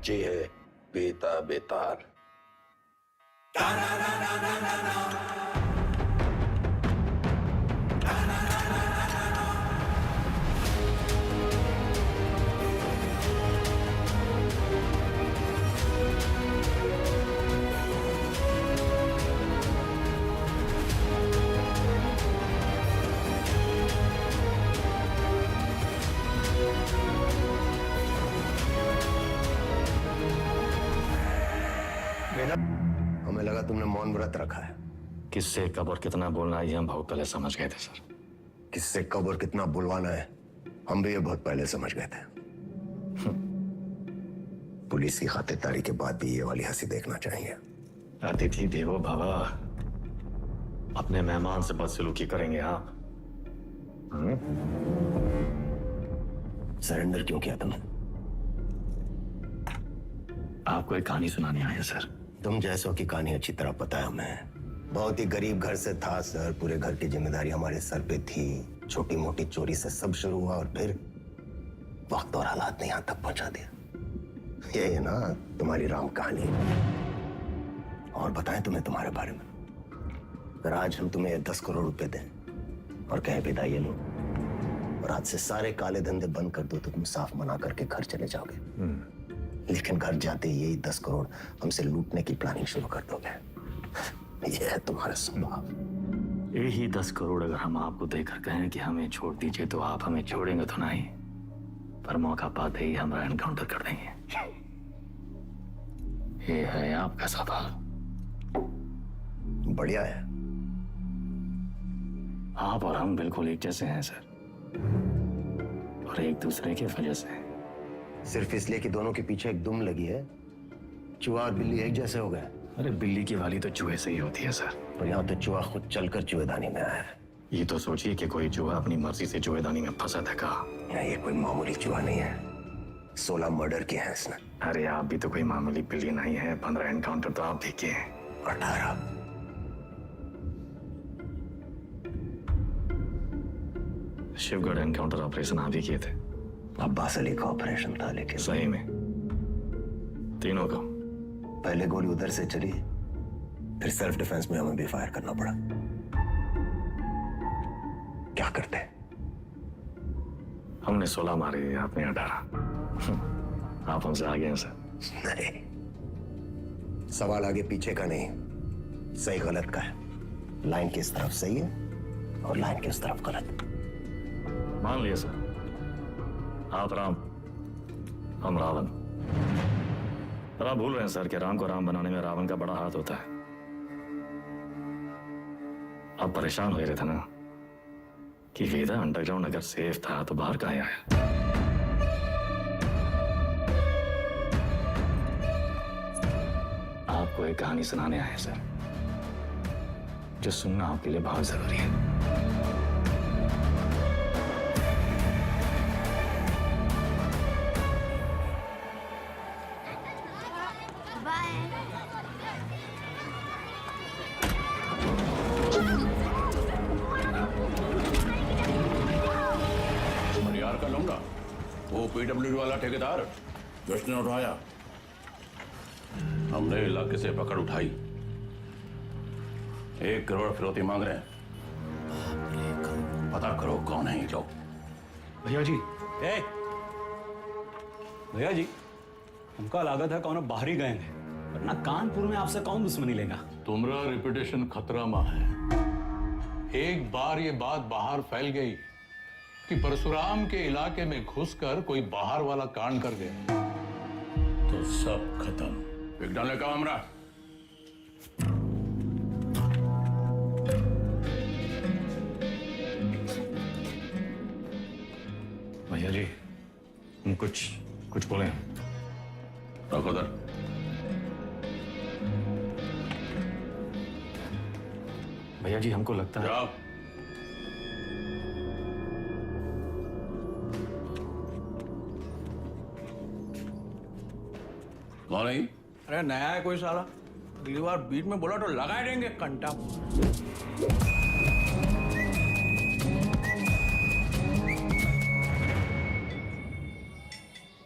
बच्ची है पीता बेतार। हमें लगा तुमने मौन व्रत रखा है। किससे कब और कितना बोलना है ये हम बहुत पहले समझ गए थे सर। किससे कब और कितना बुलवाना है हम भी ये बहुत पहले समझ गए थे। पुलिस की खातिरदारी के बाद भी ये वाली हंसी देखना चाहिए। अतिथि देवो भव, अपने मेहमान से बदसलूकी करेंगे आप? सरेंडर क्यों किया तुमने? आपको एक कहानी सुनानी आया सर। तुम जैसों की कहानी अच्छी तरह पता है हमें। बहुत ही गरीब घर से था सर, पूरे घर की जिम्मेदारी हमारे सर पे थी। छोटी मोटी चोरी से सब शुरू हुआ और फिर वक्त और हालात ने यहां तक पहुंचा दिया। ये है ना तुम्हारी राम कहानी। और बताएं तुम्हें तुम्हारे बारे में। अगर आज हम तुम्हें 10 करोड़ रुपए दें और कहें विदा ये लो और आज से सारे काले धंधे बंद कर दो तो तुम साफ मना करके घर चले जाओगे। लेकिन घर जाते ही यही 10 करोड़ हमसे लूटने की प्लानिंग शुरू कर दोगे। यह है तुम्हारा स्वभाव। यही 10 करोड़ अगर हम आपको देकर कहें कि हमें छोड़ दीजिए तो आप हमें छोड़ेंगे तो नहीं, पर मौका पाते ही हमारा एनकाउंटर कर देंगे। ये है आपका स्वभाव। बढ़िया है। आप और हम बिल्कुल एक जैसे हैं सर, और एक दूसरे की वजह से। सिर्फ इसलिए कि दोनों के पीछे एक दुम लगी है, चूहा और बिल्ली एक जैसे हो गए। अरे बिल्ली की वाली तो चूहे से ही होती है सर। पर यहाँ तो चूहा खुद चलकर चूहेदानी में आया है। ये तो सोचिए कि कोई चूहा अपनी मर्जी से चूहेदानी में फंसा था का। ये कोई मामूली चूहा नहीं है, 16 मर्डर किए हैं इसने। अरे आप भी तो कोई मामूली बिल्ली नहीं है। 15 एनकाउंटर तो आप भी किए हैं। 18। शिवगढ़ एनकाउंटर ऑपरेशन आप ही किए थे। अब्बास अली का ऑपरेशन था, लेकिन सही में तीनों का। पहले गोली उधर से चली, फिर सेल्फ डिफेंस में हमें भी फायर करना पड़ा। क्या करते? हमने 16 मारे, आपने 18। आप हमसे आगे हैं सर। नहीं, सवाल आगे पीछे का नहीं, सही गलत का है। लाइन किस तरफ सही है और लाइन किस तरफ गलत। मान लिया सर, आप राम, हम रावण। पर आप भूल रहे हैं सर कि राम को राम बनाने में रावण का बड़ा हाथ होता है। आप परेशान हो रहे थे ना कि वेदा अंडरग्राउंड अगर सेफ था तो बाहर कहाँ आया। आपको एक कहानी सुनाने आए सर, जो सुनना आपके लिए बहुत जरूरी है। यार का लौंडा, वो पीडब्ल्यूडी वाला ठेकेदार जिसने उठाया, हमने इलाके से पकड़ उठाई। 1 करोड़ फिरौती मांग रहे हैं। पता करो कौन है ये लोग। भैया जी, भैया जी, हमका लागत है कौन बाहरी गए हैं, वरना कानपुर में आपसे कौन दुश्मनी लेगा। तुम्हारा रेपुटेशन खतरा में है। एक बार ये बात बाहर फैल गई कि परशुराम के इलाके में घुसकर कोई बाहर वाला कांड कर गया तो सब खत्म। विज्ञान का हमरा भैया जी, हम कुछ बोले। रखो दर। भैया जी, हमको लगता है। जाओ। कौन है? अरे नया है कोई साला, अगली बार बीच में बोला तो लगा देंगे कंटा।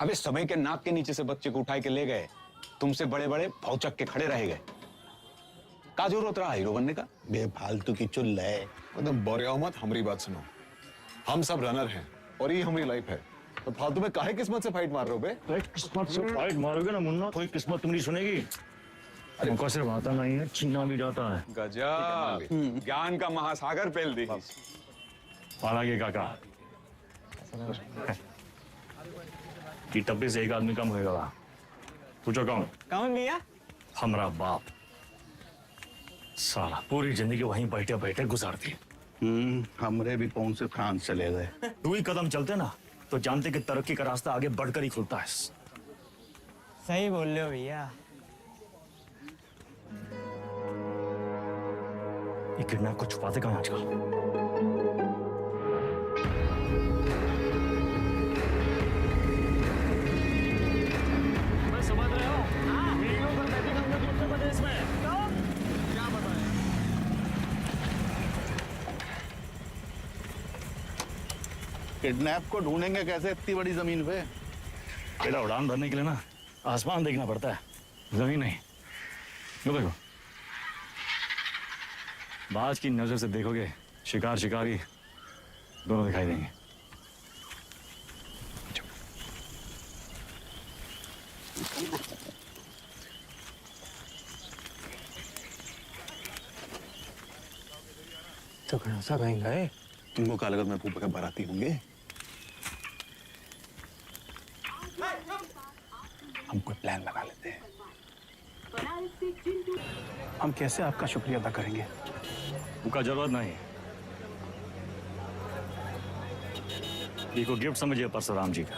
अबे समय के नाक के नीचे से बच्चे को उठाए के ले गए, तुमसे बड़े बड़े भौचक के खड़े रह गए। का जरूरत रहा हीरो बनने का? बेफालतू की चुल है। एकदम बोरिया मत, हमारी बात सुनो। हम सब रनर हैं और ये हमारी लाइफ है, तो फालतू में काहे किस्मत से फाइट मार रहे हो बे? किस्मत से फाइट मारोगे ना मुन्ना, कोई किस्मत तुम नहीं सुनेगी। हमको सिर्फ आता नहीं है, छीना भी जाता है। गजब, ज्ञान का महासागर पेल दी। हालांकि काका कि टप्पे से एक आदमी कम होएगा। पूछो कौन? कौन भैया? हमारा बाप। साला पूरी जिंदगी वहीं बैठे बैठे गुजार दी। हमरे भी पहुंच से फ्रांस चले गए। 2 ही कदम चलते ना तो जानते कि तरक्की का रास्ता आगे बढ़कर ही खुलता है। सही बोल रहे हो भैया। ये किडनैप को छुपाते कहाँ आजकल? मैं समझ रहा हूँ वीडियो पर बैठे हम लोग उत्तर प्रदेश में क्या बताएं? किडनैप को ढूंढेंगे कैसे इतनी बड़ी जमीन पे? पहला उड़ान भरने के लिए ना आसमान देखना पड़ता है, जमीन नहीं। लो देखो, बाज की नजर से देखोगे शिकार शिकारी दोनों दिखाई देंगे। तो कौन सा कहीं गए? तुमको क्या लगा मैं फूफा के बाराती होंगे? हम कोई प्लान बना लेते हैं। हम कैसे आपका शुक्रिया अदा करेंगे? उनका जरूरत नहीं। ये को गिफ्ट समझिए परशुराम जी का।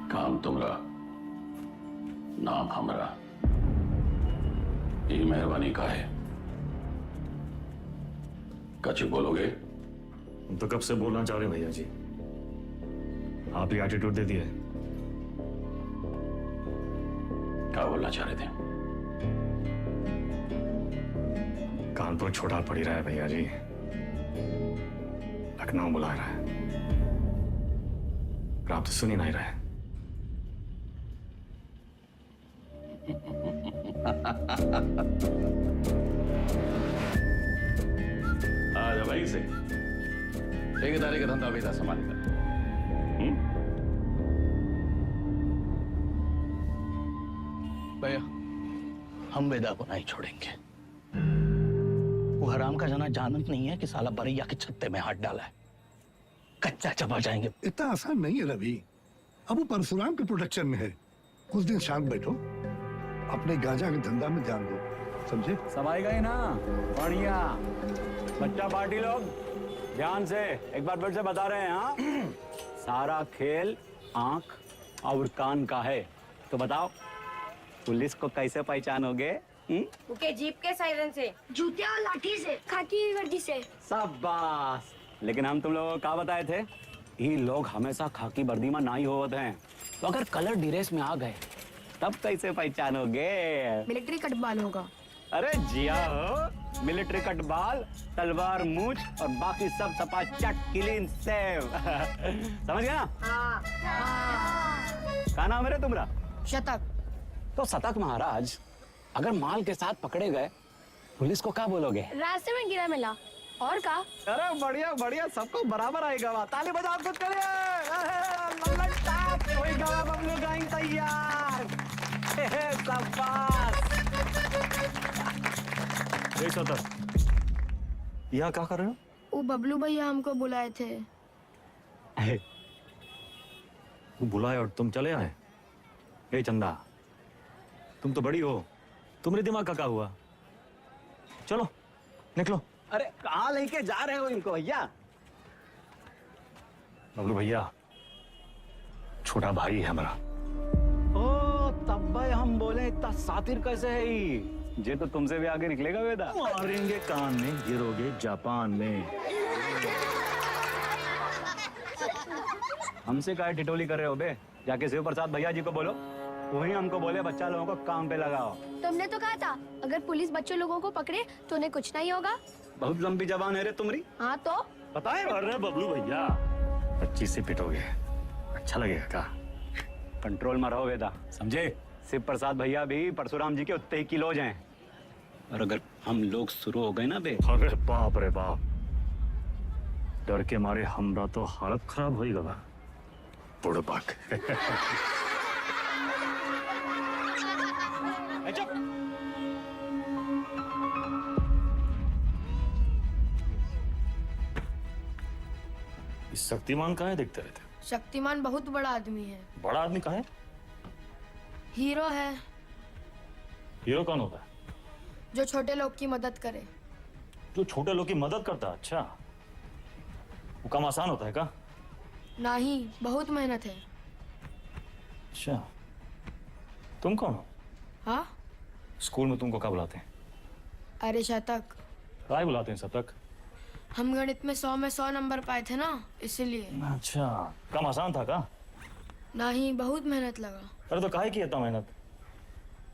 काम तुमरा, नाम हमरा। ये मेहरबानी का है। कछ बोलोगे? हम तो कब से बोलना चाह रहे भैया जी, आप ही एटीट्यूड दे दिए। क्या बोलना चाह रहे थे? कानपुर छोटा पड़ ही रहा है भैया जी, लखनऊ बुला रहा है, पर आप तो सुन ही नहीं रहे। आजा भाई से ठेकेदारी का धंधा बेटा संभाल कर। भैया हम वेदा को नहीं छोड़ेंगे। वो हराम का जना जानत नहीं है कि साला बरैया के छत्ते में हाथ डाला है। कच्चा चबा जाएंगे। इतना आसान नहीं है रवि। अब वो परशुराम के प्रोटेक्शन में है। कुछ दिन शांत बैठो, अपने गांजा के धंधा में ध्यान दो, समझे? समाई गई ना? बढ़िया। बच्चा पार्टी लोग ध्यान से एक बार फिर से बता रहे हैं। हाँ, सारा खेल आंख और कान का है। तो बताओ पुलिस को कैसे पहचानोगे? उनके जीप के सायरन से, जूते और लाठी से, खाकी वर्दी से। शाबाश। लेकिन हम तुम लोगों को क्या बताए थे? ये लोग हमेशा खाकी वर्दी में नहीं होते हैं, तो अगर कलर ड्रेस में आ गए तब कैसे पहचानोगे? मिलिट्री कटबाल होगा। अरे जिया हो, मिलिट्री कटबाल, तलवार मूछ और बाकी सब चपाचट क्लीन सेव। समझ गया ना? क्या नाम है रे तुम्हारा? शतक। तो शतक महाराज, अगर माल के साथ पकड़े गए पुलिस को क्या बोलोगे? रास्ते में गिरा मिला। और का? अरे बढ़िया बढ़िया, सबको बराबर आएगा। ताली बजाओ कुछ करिए। बबलू गाइंग तैयार। यहाँ क्या कर रहे हो? वो बबलू भैया हमको बुलाए थे। वो बुलाए और तुम चले आए? ए चंदा, तुम तो बड़ी हो, तुम्हारे दिमाग का क्या हुआ? चलो निकलो। अरे कहाँ लेके जा रहे हो इनको भैया? बबलू भैया छोटा भाई है हमारा। ओ तब भाई हम बोले इतना सातिर कैसे है ये तो तुमसे भी आगे निकलेगा वेदा। मारेंगे कान में, गिरोगे जापान में। हमसे काहे टिटोली कर रहे हो बे? जाके शिव प्रसाद भैया जी को बोलो, वही हमको बोले बच्चा लोगों को काम पे लगाओ। तुमने तो कहा था अगर पुलिस बच्चों लोगों को पकड़े तो उन्हें कुछ नहीं होगा। बहुत लंबी जबान है रे तुम्हारी। हाँ तो पता है अरे बबलू भैया 25 से पिटोगे, अच्छा लगेगा का? कंट्रोल में रहो वेदा, समझे? शिव प्रसाद भैया भी परशुराम जी के उतने ही किलोज हैं। और अगर हम लोग शुरू हो गए ना बे, अरे बाप रे बाप, डर के मारे हमरा तो हालत खराब हो गया। बुड़बक। चुप। इस शक्तिमान कहाँ है देखते रहते? शक्तिमान बहुत बड़ा आदमी है। बड़ा आदमी कहाँ है? हीरो है हीरो कौन होता है? जो छोटे लोग की मदद करे। जो छोटे लोग की मदद करता है? अच्छा, वो काम आसान होता है का? नहीं, बहुत मेहनत है। अच्छा, तुम कौन हो? हाँ? स्कूल में तुमको क्या बुलाते हैं? अरे शतक। काय बुलाते हैं शतक? हम गणित में 100 में 100 नंबर पाए थे ना, इसीलिए। अच्छा, काम आसान था का? नहीं, बहुत मेहनत लगा। अरे तो काहे की इतना मेहनत?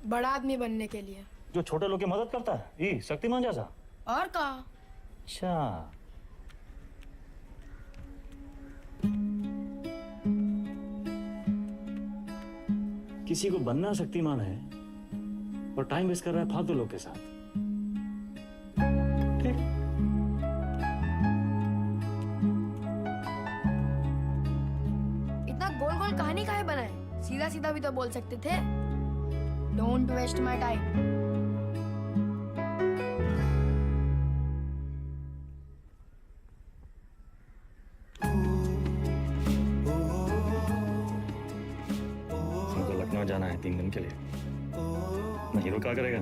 बड़ा आदमी बनने के लिए। जो छोटे लोग की मदद करता है, ये शक्तिमान जैसा? और का? अच्छा, किसी को बनना शक्तिमान है और टाइम वेस्ट कर रहा है फालतू लोग के साथ। ठीक। इतना गोल गोल कहानी काहे बनाए? सीधा सीधा भी तो बोल सकते थे। Don't waste my time. हमको लखनऊ जाना है 3 दिन के लिए। मैं हीरो क्या करेगा?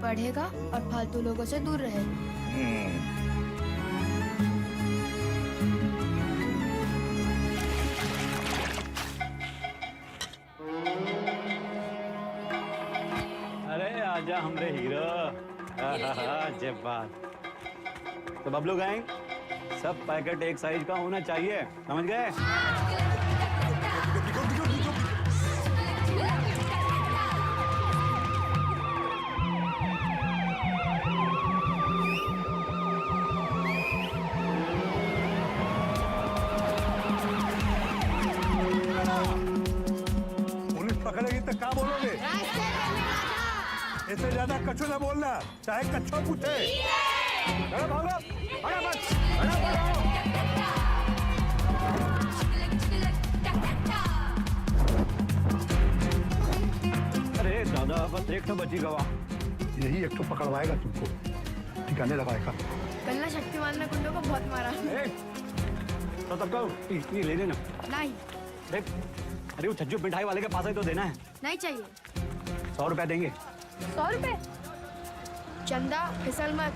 पढ़ेगा और फालतू लोगों से दूर रहेगा। अरे आजा हमरे हीरो। जब बात तो बबलू गैंग, सब पैकेट एक साइज का होना चाहिए, समझ गए? पुलिस पकड़ेगी तो क्या बोलोगे? इससे ज्यादा कछु ना बोलना, चाहे कच्छो पूछे। चलो भागो, फटाफट। अरे दादा, बस एक तो बची गवा। यही एक तो पकड़वाएगा तुमको, ठिकाने लगाएगा। कल ना शक्तिमान ने गुंडों को बहुत मारा। तो तब कहो, ये ले लेना। नहीं, देख, अरे वो छज्जू मिठाई वाले के पास ही तो देना है। नहीं चाहिए। 100 रुपया देंगे। 100 रुपए? चंदा, फिसल मत।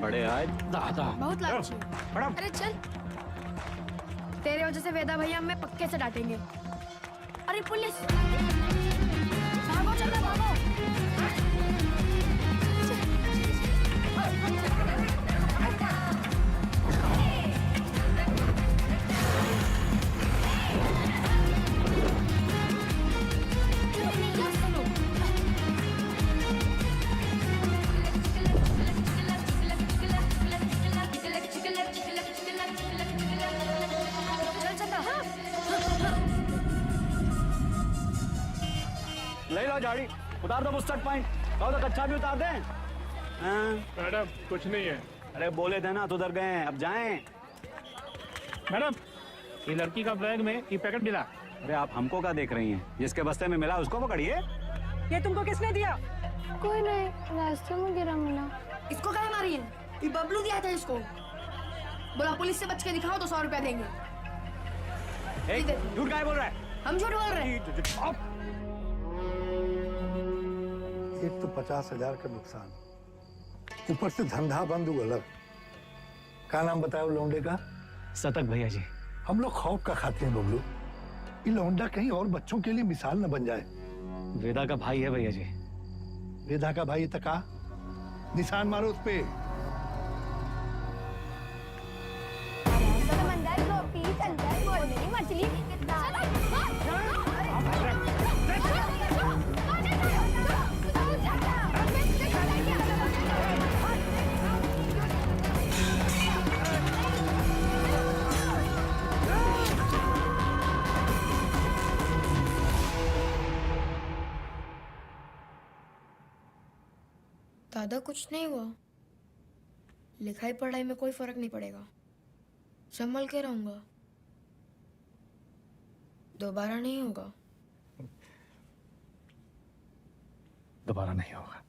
बड़े आए दादा। बहुत लालची है। अरे चल, तेरे वजह से वेदा भैया हमें पक्के से डांटेंगे। अरे पुलिस! भागो चंदा, भागो। ले लो झाड़ी, उतार दो बुस्टर्ड पॉइंट। कहो तो कच्चा भी उतार दें। हाँ। मैडम कुछ नहीं है। अरे बोले थे ना, तो उधर गए हैं, अब जाएं। मैडम, ये लड़की का बैग में ये पैकेट मिला। अरे आप हमको क्या देख रही हैं? जिसके बस्ते में मिला उसको पकड़िए। ये तुमको किसने दिया? कोई नहीं, रास्ते में गिरा मिला। इसको काहे मारी है? ये बबलू दिया था इसको। बोला पुलिस से बच के दिखाओ तो 100 रुपया देंगे। झूठ काहे बोल रहा है? हम झूठ बोल रहे हैं। एक तो 50,000 का नुकसान, ऊपर से धंधा बंद हुआ अलग। क्या नाम बताया लौंडे का? शतक भैया जी। हम लोग खौफ का खाते हैं बबलू, ये लौंडा कहीं और बच्चों के लिए मिसाल न बन जाए। वेदा का भाई है भैया जी। वेदा का भाई तका, निशान मारो उस पे। समंदर को पी दादा कुछ नहीं हुआ, लिखाई पढ़ाई में कोई फर्क नहीं पड़ेगा, संभल के रहूंगा, दोबारा नहीं होगा। दोबारा नहीं होगा,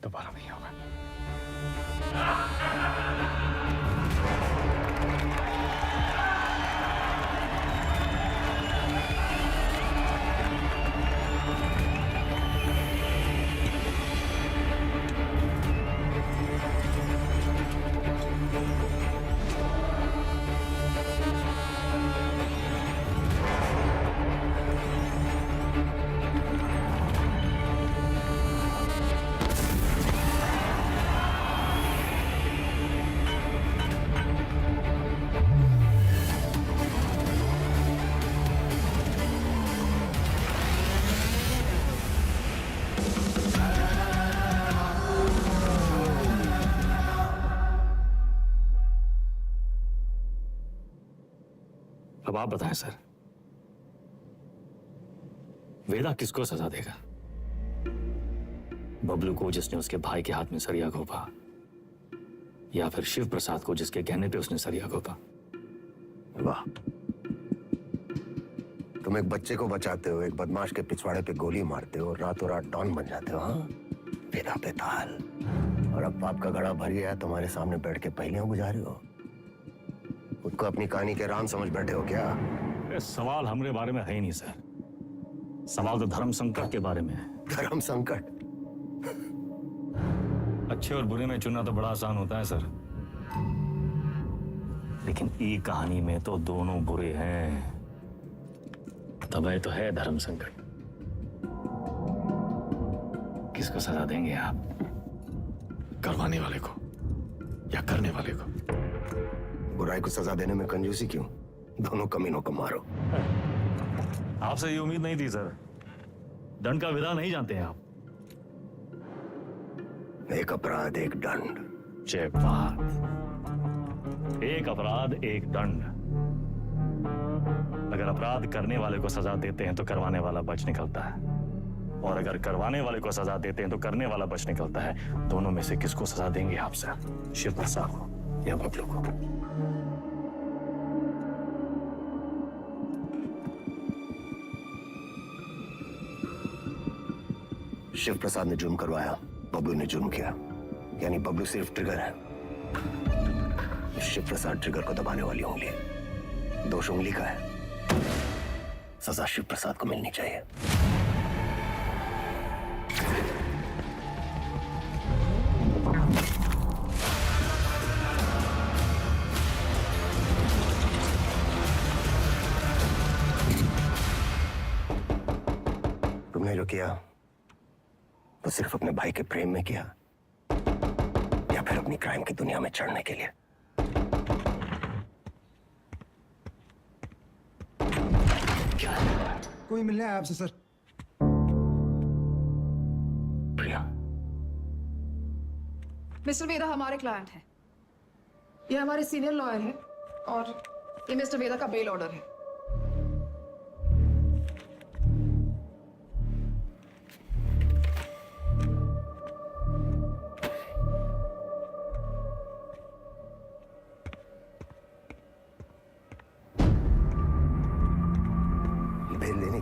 दोबारा नहीं होगा। अब आप बताएं सर, वेदा किसको सजा देगा? बबलू को जिसने उसके भाई के हाथ में सरिया घोंपा, या फिर शिव प्रसाद को जिसके कहने पे उसने सरिया घोंपा? वाह, तुम एक बच्चे को बचाते हो, एक बदमाश के पिछवाड़े पे गोली मारते हो, रातों रात डॉन बन जाते हो। हाँ, वेदा पे ताल। और अब पाप का घड़ा भर गया, तुम्हारे सामने बैठ के पहेलियां बुझा रही हो। खुद को अपनी कहानी के राम समझ बैठे हो क्या? सवाल हमारे बारे में है ही नहीं सर, सवाल तो धर्म संकट के बारे में है। धर्म संकट? अच्छे और बुरे में चुनना तो बड़ा आसान होता है सर, लेकिन ई कहानी में तो दोनों बुरे हैं, तब तो है धर्म संकट। किसको सजा देंगे आप? करवाने वाले को या करने वाले को? बुराई को सजा देने में कंजूसी क्यों? दोनों कमीनों को मारो। आपसे ये उम्मीद नहीं थी सर, दंड का विधान नहीं जानते हैं आप। एक अपराध एक दंड। जय बात, एक अपराध एक दंड। अगर अपराध करने वाले को सजा देते हैं तो करवाने वाला बच निकलता है, और अगर करवाने वाले को सजा देते हैं तो करने वाला बच निकलता है। दोनों में से किसको सजा देंगे आप सर? शिव प्रसाद को या बबलू को? शिव प्रसाद ने जुर्म करवाया, बबलू ने जुर्म किया, यानी बबलू सिर्फ ट्रिगर है, शिव प्रसाद ट्रिगर को दबाने वाली उंगली है। दोष उंगली का है, सजा शिव प्रसाद को मिलनी चाहिए। तुमने जो किया वो सिर्फ अपने भाई के प्रेम में किया, या फिर अपनी क्राइम की दुनिया में चढ़ने के लिए? क्या कोई मिलने आया आपसे सर? प्रिया, मिस्टर वेदा हमारे क्लाइंट हैं, ये हमारे सीनियर लॉयर हैं, और ये मिस्टर वेदा का बेल ऑर्डर है।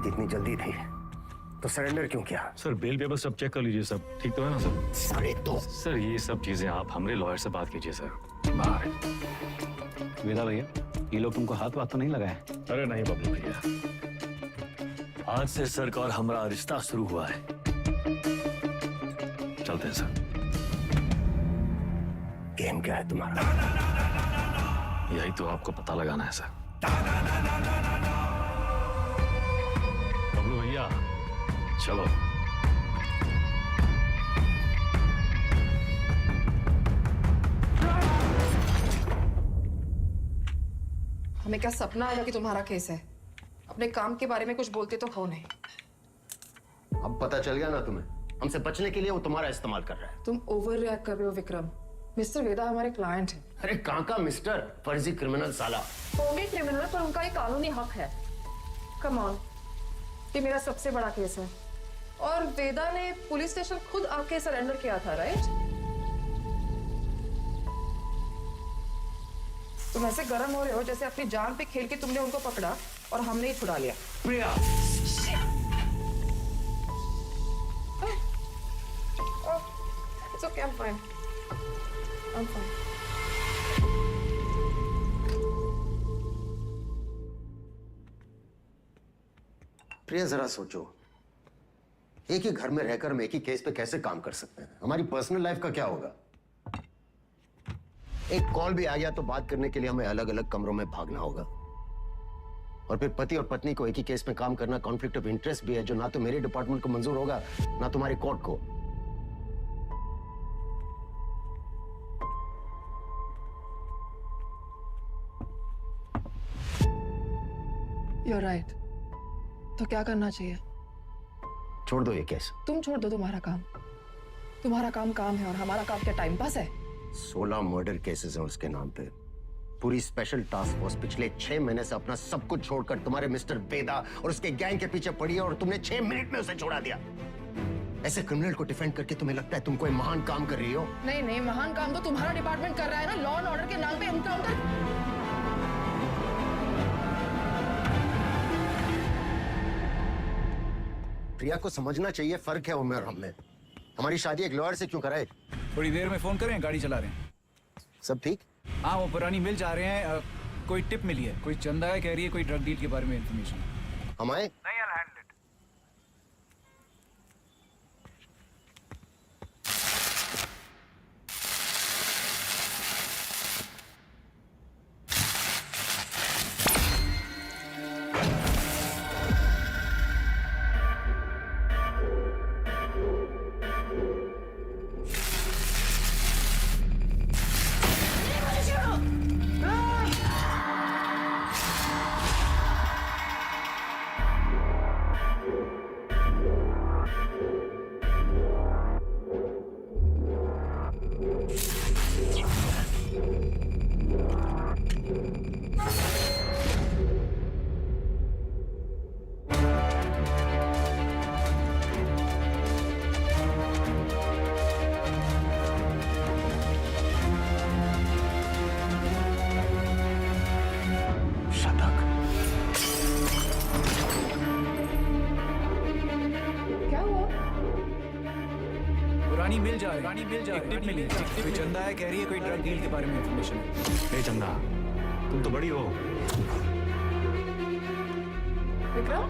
इतनी जल्दी थी तो सरेंडर क्यों किया? सर बेल पेपर सब चेक कर लीजिए, सब ठीक तो है ना सर? सारे तो सर ये सब चीजें आप हमारे लॉयर से बात कीजिए सर। बाहर। वेदा भैया, ये लोग तुमको हाथ वाथ तो नहीं लगाए? अरे नहीं बबलू भैया, आज से सर का और हमारा रिश्ता शुरू हुआ है। चलते हैं सर। गेम क्या है तुम्हारा? यही तो आपको पता लगाना है सर। बबलू भैया चलो। हमें क्या सपना आया कि तुम्हारा केस है? अपने काम के बारे में कुछ बोलते तो हो नहीं। अब पता चल गया ना तुम्हें, हमसे बचने के लिए वो तुम्हारा इस्तेमाल कर रहा है। तुम ओवर रिएक्ट कर रहे हो विक्रम। मिस्टर वेदा हमारे क्लाइंट हैं। अरे कहाँ का मिस्टर, फर्जी क्रिमिनल साला। होंगे क्रिमिनल, पर उनका एक कानूनी हक है। कम ऑन, ये मेरा सबसे बड़ा केस है। और वेदा ने पुलिस स्टेशन खुद आके सरेंडर किया था, राइट? तुम ऐसे गर्म हो रहे हो जैसे अपनी जान पे खेल के तुमने उनको पकड़ा और हमने ही छुड़ा लिया। प्रिया, It's okay, I'm fine. I'm fine. प्रिया जरा सोचो, एक ही घर में रहकर हम एक ही केस पे कैसे काम कर सकते हैं? हमारी पर्सनल लाइफ का क्या होगा? एक कॉल भी आ गया तो बात करने के लिए हमें अलग अलग कमरों में भागना होगा। और फिर पति और पत्नी को एक ही केस में काम करना कॉन्फ्लिक्ट ऑफ इंटरेस्ट भी है, जो ना तो मेरे डिपार्टमेंट को मंजूर होगा ना तुम्हारी कोर्ट को। You're right. तो क्या करना चाहिए? छोड़ दो ये केस। तुम छोड़ दो तुम्हारा काम। तुम्हारा काम काम है और हमारा काम क्या टाइम पास है? 16 मर्डर केसेस हैं उसके नाम पे। पूरी स्पेशल टास्क फोर्स पिछले 6 महीने से अपना सब कुछ छोड़कर तुम्हारे मिस्टर वेदा और उसके गैंग के पीछे पड़ी है और तुमने 6 मिनट में उसे छोड़ा दिया। ऐसे क्रिमिनल को डिफेंड करके तुम्हें लगता है तुम कोई महान काम कर रही हो? नहीं नहीं, महान काम तो तुम्हारा डिपार्टमेंट कर रहा है ना, लॉ एंड ऑर्डर के नाम पे एनकाउंटर। प्रिया को समझना चाहिए, फर्क है उम्र और हम में। हमारी शादी एक लॉयर से क्यों कराए? थोड़ी देर में फोन करें, गाड़ी चला रहे हैं। सब ठीक? हाँ, वो पुरानी मिल जा रहे हैं। कोई टिप मिली है, कोई चंदा है, कह रही है कोई ड्रग डील के बारे में इंफॉर्मेशन। हम आए? नहीं, I'll handle it. एक टिप मिली, कोई चंदा है, कह रही है कोई ड्रग डील के बारे में इंफॉर्मेशन है। ए चंदा, तुम तो बड़ी हो। विक्रम?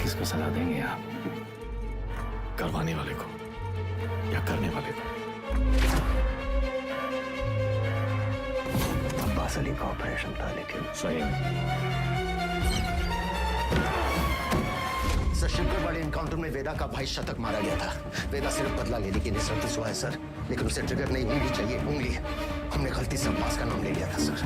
किसको सलाह देंगे आप? करवाने वाले को या करने वाले को? अब्बास अली का ऑपरेशन था, लेकिन सही में सर, शिवगढ़ वाले एनकाउंटर में वेदा का भाई शतक मारा गया था। वेदा सिर्फ बदला लेने की निस्सरती हुआ है सर, लेकिन उसे ट्रिगर नहीं, उंगली चाहिए, उंगली। हमने गलती से अब्बास का नाम ले लिया था सर।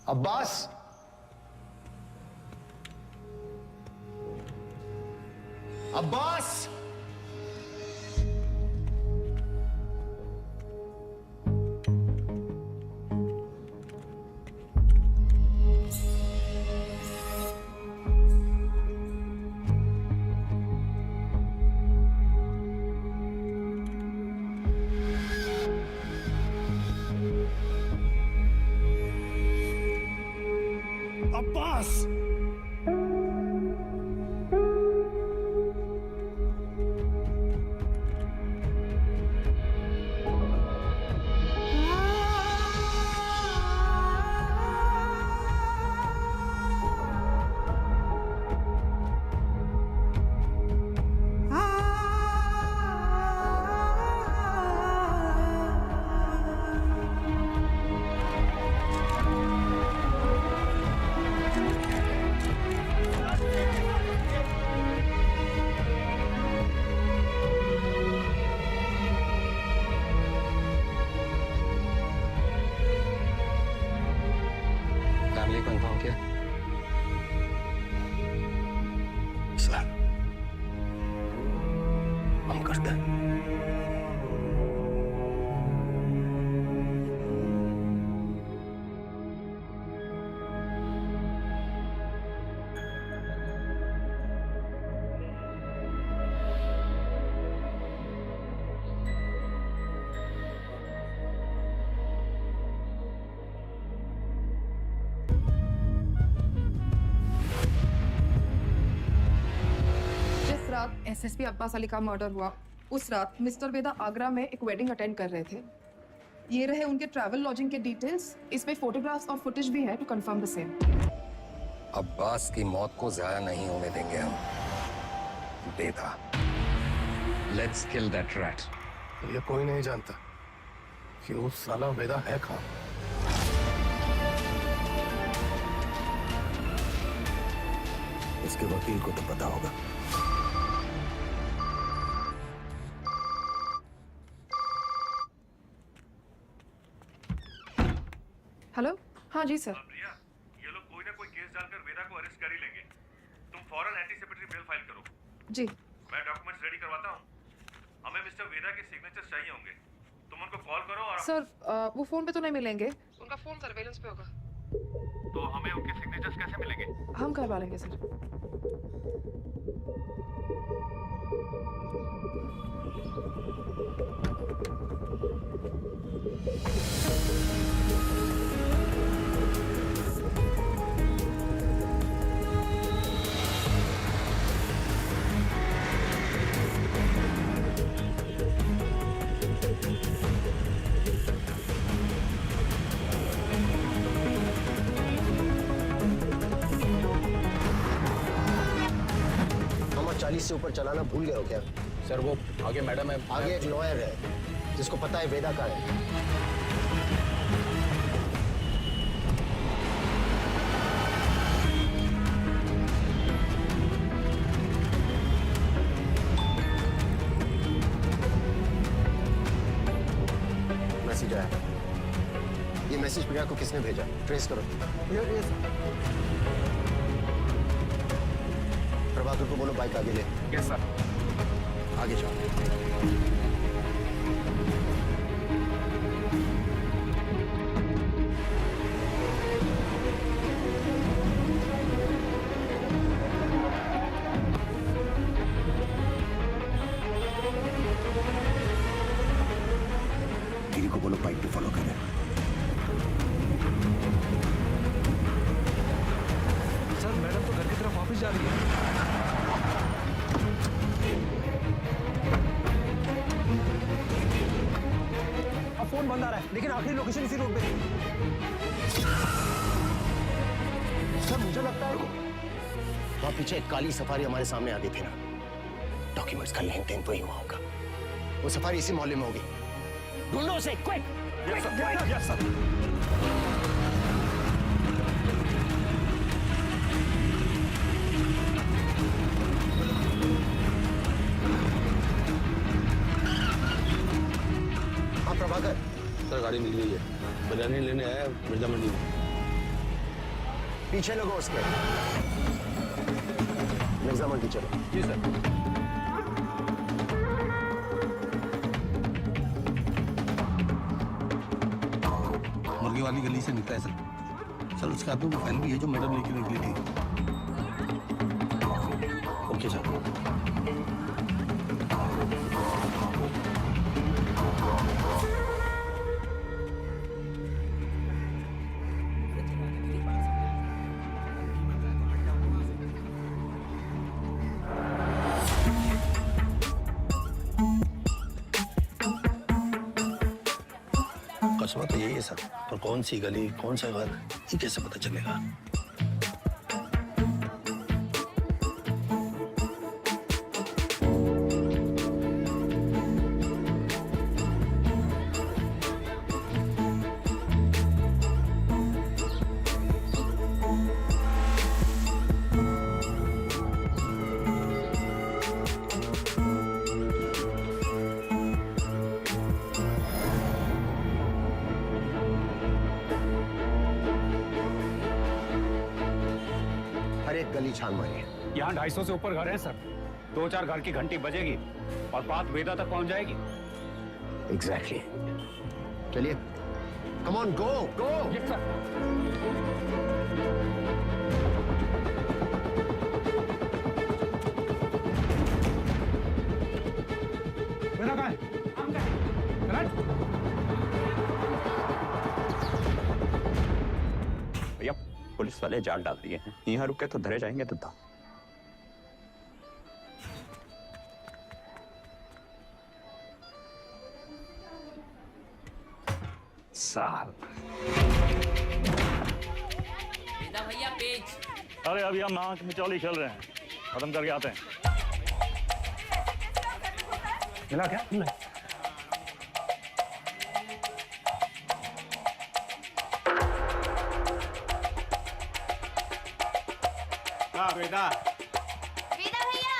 अब्बास, अब्बास, अब्बास, लिए कंफर्म किया? सर, हम करते हैं। एसएसपी अब्बास अली का मर्डर हुआ उस रात मिस्टर वेदा आगरा में एक वेडिंग अटेंड कर रहे थे। ये रहे उनके ट्रैवल लॉजिंग के डिटेल्स। इसमें फोटोग्राफ्स और फुटेज भी है to confirm the same. Abbas की मौत को जाया नहीं होने देंगे हम। Veda, let's kill that rat. ये कोई नहीं जानता कि वो साला वेदा है कहाँ। इसके वकील को तो पता होगा। हेलो, हाँ जी सर। प्रिया, ये लोग कोई ना कोई केस डालकर वेदा को अरेस्ट कर ही लेंगे। तुम फौरन एंटीसिपेटरी बेल फाइल करो। जी। मैं डॉक्यूमेंट्स रेडी करवाता हूँ। हमें मिस्टर वेदा के सिग्नेचर्स चाहिए होंगे। तुम उनको कॉल करो और सर वो फोन पे तो नहीं मिलेंगे, उनका फोन सर्वेलेंस पे होगा। तो हमें उनके सिग्नेचर्स कैसे मिलेंगे? हम करवा लेंगे सर। हम 40 से ऊपर चलाना भूल गए हो क्या? सर वो आगे मैडम है। आगे एक लॉयर है जिसको पता है वेदा का है। मैसेज आया। ये मैसेज प्रिया को किसने भेजा? ट्रेस करो। प्रभाकर को बोलो बाइक आगे ले। Yes sir. आगे जाओ। गिरी को बोलो बाइक पे फॉलो करें। सर मैडम तो घर की तरफ वापस जा रही है। फोन बंद आ रहा है लेकिन आखिरी लोकेशन इसी रोड पे है। सर मुझे लगता है वहां पीछे एक काली सफारी हमारे सामने आ गई थी ना। डॉक्यूमेंट्स का लेन देन तो ही हुआ होगा। वो सफारी इसी मोहल्ले में होगी। ढूंढो उसे क्विक। Yes sir. हाँ प्रभाकर। सर गाड़ी मिल गई है। बिरयानी लेने आया मिर्जा मंडी में। पीछे लगो उसके। मिर्जा मंडी चलो। जी सर। मुर्गी वाली गली से निकला है सर। सर उसके हाथ में वो फाइल भी है जो मैडम लेके निकली थी। Okay sir. कस्बा तो यही है सर, पर कौन सी गली कौन सा घर ये कैसे पता चलेगा? गली छान मारिए। यहाँ 250 से ऊपर घर है सर। 2-4 घर की घंटी बजेगी और बात वेदा तक पहुंच जाएगी। एग्जैक्टली। चलिए, come on, go go. Yes sir. Veda कहाँ है? भैया पुलिस वाले जाल डाल दिए हैं, यहाँ रुके तो धरे जाएंगे तो साल। भैया पेज। अरे अभी हम नाक मिचौली खेल रहे हैं, खत्म करके आते हैं। मिला क्या? वेदा भैया।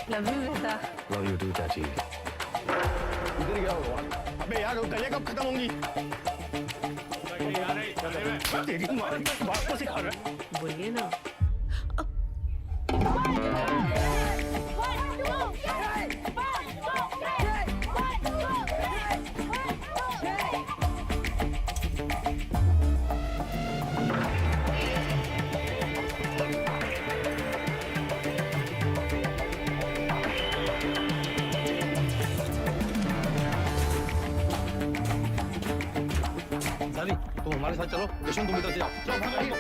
Love you Veda. Love you too चाची। इधर क्या हुआ? अबे यार गलियां कब खत्म होंगी? तेरी माँ बात को सिखा रहा है। बोलिए ना। तुम हमारे साथ चलो, यशवंत तुम इधर से जाओ। चलो भागो।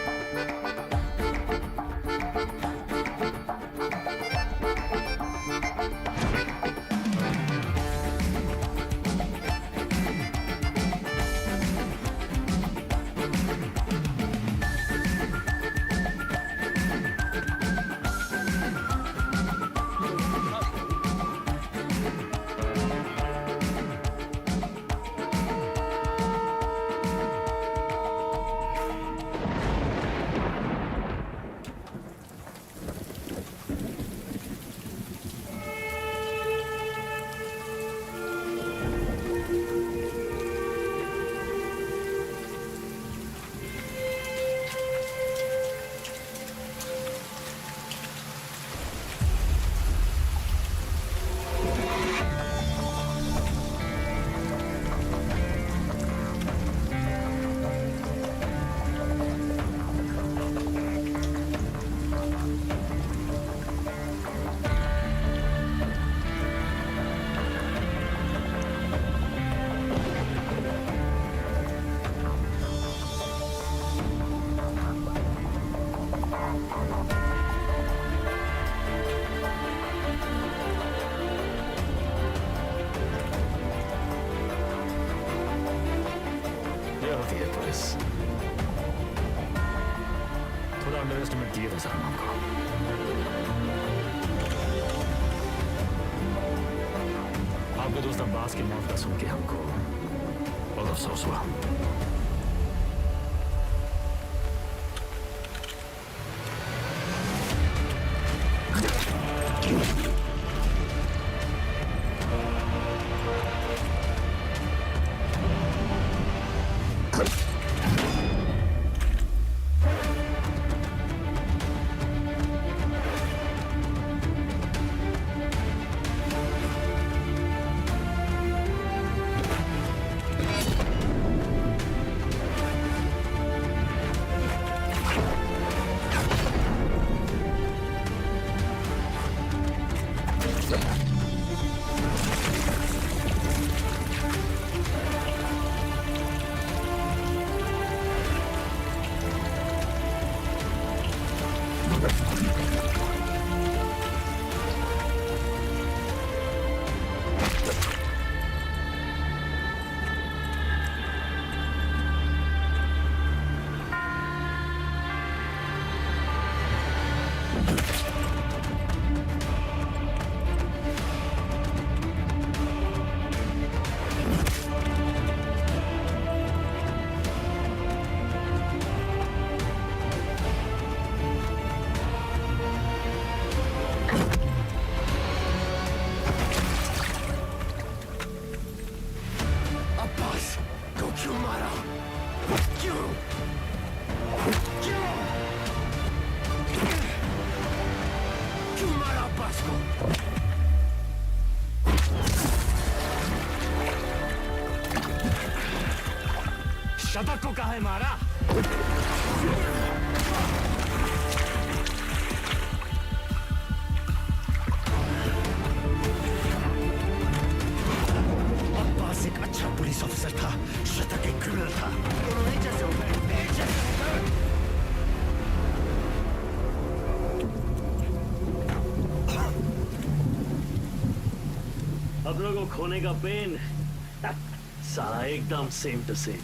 थोड़ा अंडर एस्टिमेट किए थे सलमान को। आपके दोस्त अब्बास की मौत का सुन के हमको बहुत अफसोस हुआ। इसको। शतक को कहा है मारा? अब्बास एक अच्छा पुलिस ऑफिसर था, शतक एक क्रिमिनल था। दोनों एक जैसे हो गए, एक जैसे हो गए। अब लोगों को खोने का पेन सारा एकदम सेम टू सेम।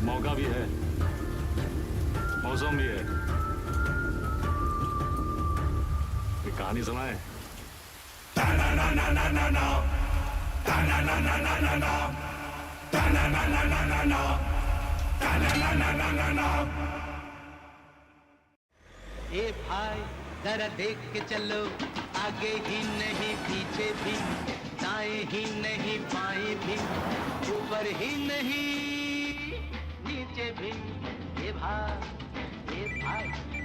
मौका भी है, मौसम भी है। ये कहानी सुनाए। ए भाई जरा देख के चलो, आगे ही नहीं पीछे भी, दाएं ही नहीं बाएं भी, ऊपर ही नहीं नीचे भी। ए भाई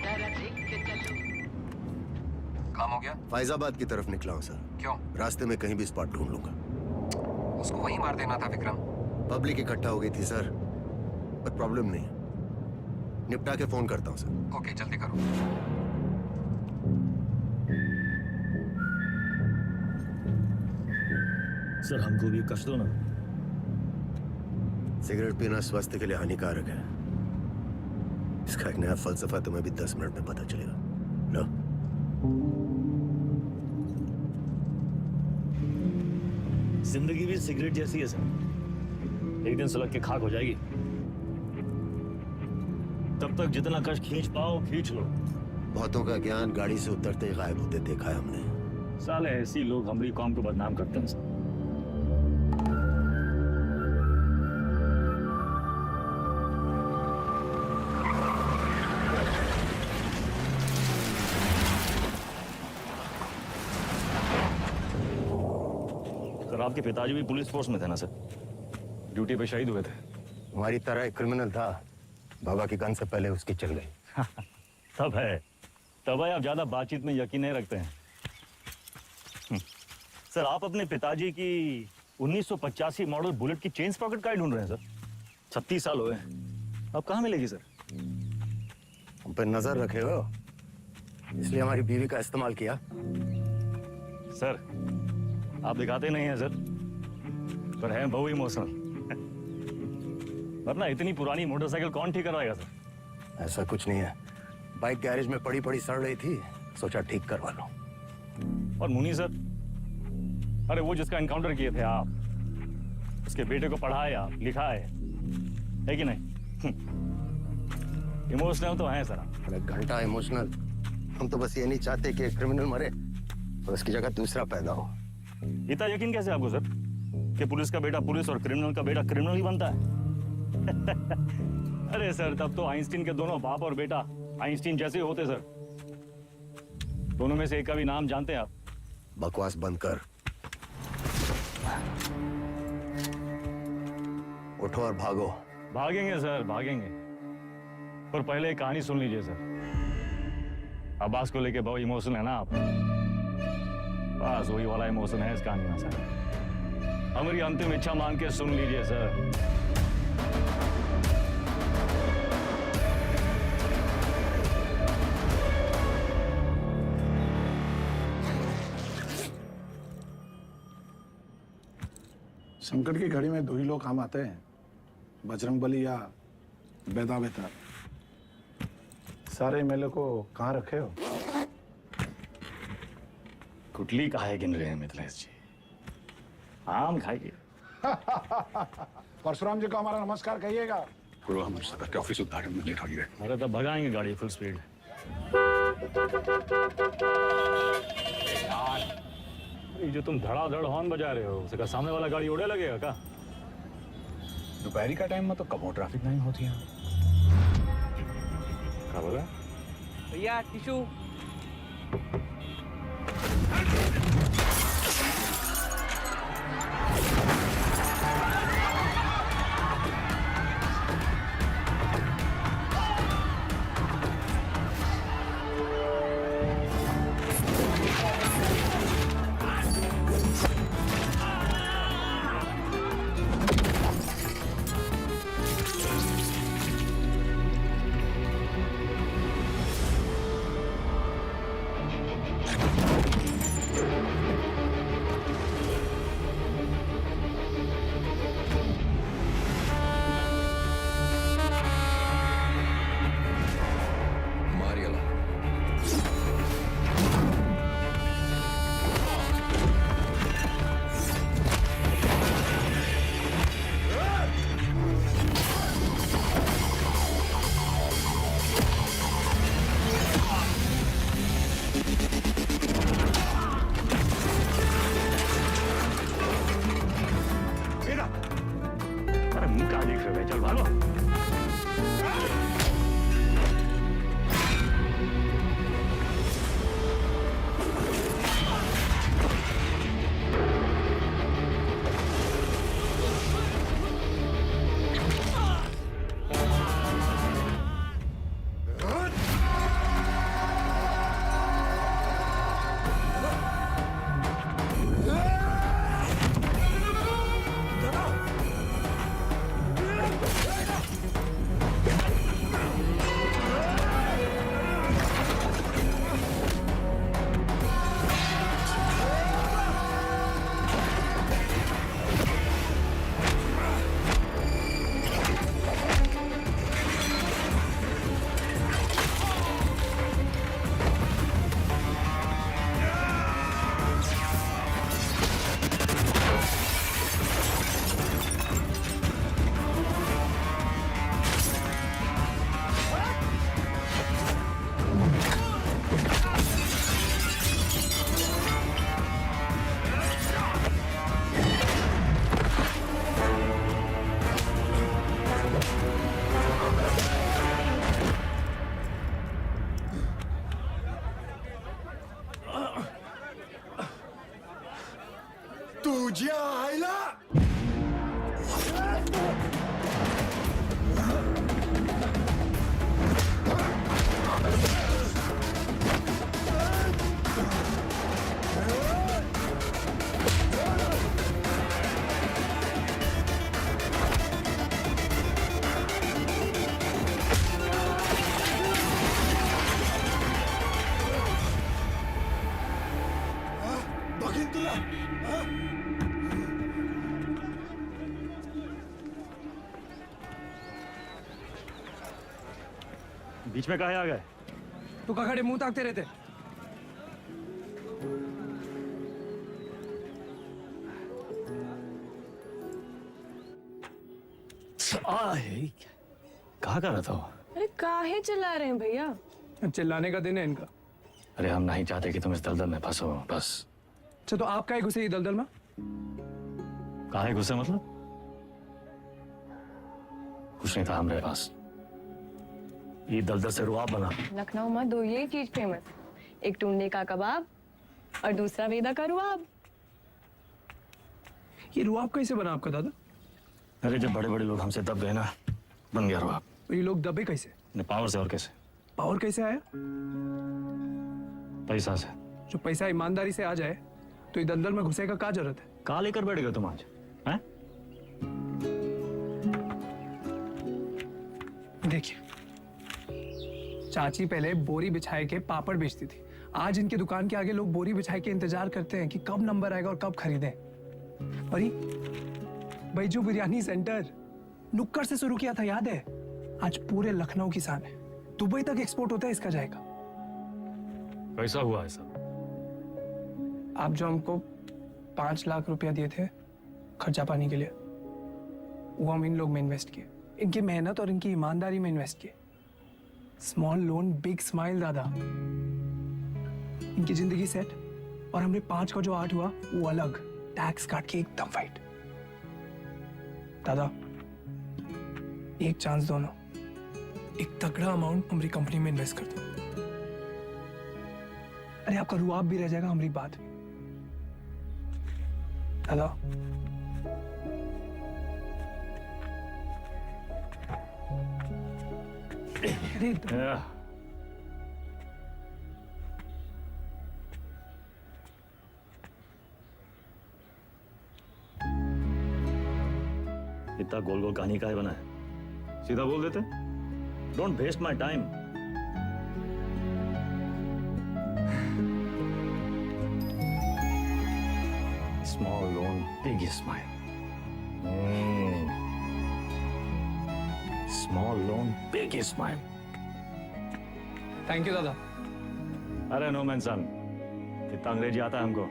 जरा देख के चलो। काम हो गया? फैजाबाद की तरफ निकला हूँ सर। क्यों? रास्ते में कहीं भी स्पॉट ढूंढ लूंगा। उसको वहीं मार देना था विक्रम। पब्लिक इकट्ठा हो गई थी सर, पर प्रॉब्लम नहीं, निपटा के फोन करता हूँ सर। ओके, जल्दी करो। सर हमको भी कष्ट दो ना। सिगरेट पीना स्वास्थ्य के लिए हानिकारक है। इसका एक नया फलसफा तुम्हें भी 10 मिनट में पता चलेगा। लो। जिंदगी भी सिगरेट जैसी है सर, एक दिन सुलग के खाक हो जाएगी। तब तक जितना कष्ट खींच पाओ खींच लो। बहुतों का ज्ञान गाड़ी से उतरते ही गायब होते देखा है हमने। साले ऐसी लोग हमारी कौम को बदनाम करते हैं सर। सर आपके पिताजी भी पुलिस फोर्स में थे ना सर? ड्यूटी पे शहीद हुए थे। हमारी तरह एक क्रिमिनल था, बाबा की गन से पहले उसकी चल गई। तब है आप ज्यादा बातचीत में यकीन नहीं रखते हैं। सर आप अपने पिताजी की 1985 मॉडल बुलेट की चेन पॉकेट कार्ड ढूंढ रहे हैं सर? 36 साल हुए हैं, अब कहाँ मिलेगी सर? हम पे नजर रखे हो, इसलिए हमारी बीवी का इस्तेमाल किया। सर आप दिखाते नहीं हैं सर, पर हैं बहु इमोशनल। वरना इतनी पुरानी मोटरसाइकिल कौन ठीक करवाएगा सर? ऐसा कुछ नहीं है, बाइक गैरेज में पड़ी पड़ी सड़ रही थी, सोचा ठीक करवा लो। और मुनी सर, अरे वो जिसका एनकाउंटर किए थे आप, उसके बेटे को पढ़ाए आप, लिखाए, है कि नहीं? इमोशनल तो हैं सर। अरे घंटा इमोशनल, हम तो बस ये नहीं चाहते कि एक क्रिमिनल मरे और उसकी जगह दूसरा पैदा हो। इतना यकीन कैसे आपको सर कि पुलिस का बेटा पुलिस और क्रिमिनल का बेटा क्रिमिनल ही बनता है? अरे सर तब तो आइंस्टीन के दोनों बाप और बेटा आइंस्टीन जैसे होते सर। दोनों में से एक का भी नाम जानते हैं आप? बकवास बंद कर, उठो और भागो। भागेंगे सर भागेंगे, पर पहले एक कहानी सुन लीजिए सर। अब्बास को लेके बहुत इमोशनल है ना आप? बस वही वाला इमोशन है इस कहानी में सर। हमारी अंतिम इच्छा मान के सुन लीजिए सर। संकट की घड़ी में दो ही लोग काम आते हैं, बजरंगबली या बेदा बेतार। सारे एमएलए को कहाँ रखे हो? कुटली काहे गिन रहे हैं मिथिलेश जी? आम खाइए। परशुराम जी को हमारा नमस्कार कहिएगा। गुरु हमारे सदर के ऑफिस उद्घाटन में लेट हो गए। अरे तो भगाएंगे गाड़ी फुल स्पीड। ये जो तुम धड़ाधड़ हॉर्न बजा रहे हो उसे का सामने वाला गाड़ी उड़े लगेगा क्या? दोपहरी का टाइम में तो कब ट्रैफिक नहीं होती है। क्या बोला? भैया टिशू। अरे मुंह क्या देख रहे हो? चल भागो। तुझ्या आईला बघीन तुला बीच में काहे आ गए? तू का खड़े मुंह ताकते रहते। कहाँ कर रहा था? अरे काहे चिल्ला रहे हैं भैया? चिल्लाने का दिन है इनका। अरे हम नहीं चाहते कि तुम इस दलदल में फंसो, बस। अच्छा तो आप काहे घुसे ये दलदल में? काहे घुसे मतलब? कुछ नहीं था हमारे पास। ये दलदल से रुआब बना। लखनऊ में दो यही चीज फेमस, एक टुंडे का कबाब और दूसरा वेदा का रुआब। ये रुआब कैसे बना आपका दादा? अरे जब बड़े बड़े लोग हमसे दब गए ना, बन गया रुआब। तो ये लोग दबे कैसे? पावर से। और कैसे? पावर कैसे आया? पैसा से। जो पैसा ईमानदारी से आ जाए तो ये दलदल में घुसेगा क्या जरूरत है? कहाँ लेकर बैठ गए तुम आज? हैं? देखिए, चाची पहले बोरी बिछाए के पापड़ बेचती थी। आज इनकी दुकान के आगे लोग बोरी बिछाए के इंतजार करते हैं कि कब नंबर आएगा और कब खरीदें। और बैजू बिरयानी सेंटर नुक्कड़ से शुरू किया था, याद है? आज पूरे लखनऊ की शान है। दुबई तक एक्सपोर्ट होता है इसका जाएगा। कैसा हुआ है सब? आप जो हमको 5 लाख रुपया दिए थे खर्चा पानी के लिए, वो हम इन लोग में इन्वेस्ट किए, इनकी मेहनत और इनकी ईमानदारी में इन्वेस्ट किए। स्मॉल लोन बिग स्माइल दादा। इनकी जिंदगी सेट और हमने 5 का जो 8 हुआ वो अलग, टैक्स काट के एकदम फाइट। दादा एक चांस दो ना, एक तगड़ा अमाउंट हमारी कंपनी में इन्वेस्ट कर दो। अरे आपका रुआब भी रह जाएगा हमारी बात में। दादा अरे इतना गोल गोल कहानी काहे बना है? सीधा बोल देते। Don't waste my time. Small loan big smile. Small loan big smile. Thank you दादा। अरे नो मैन सन, इतना अंग्रेजी आता है हमको।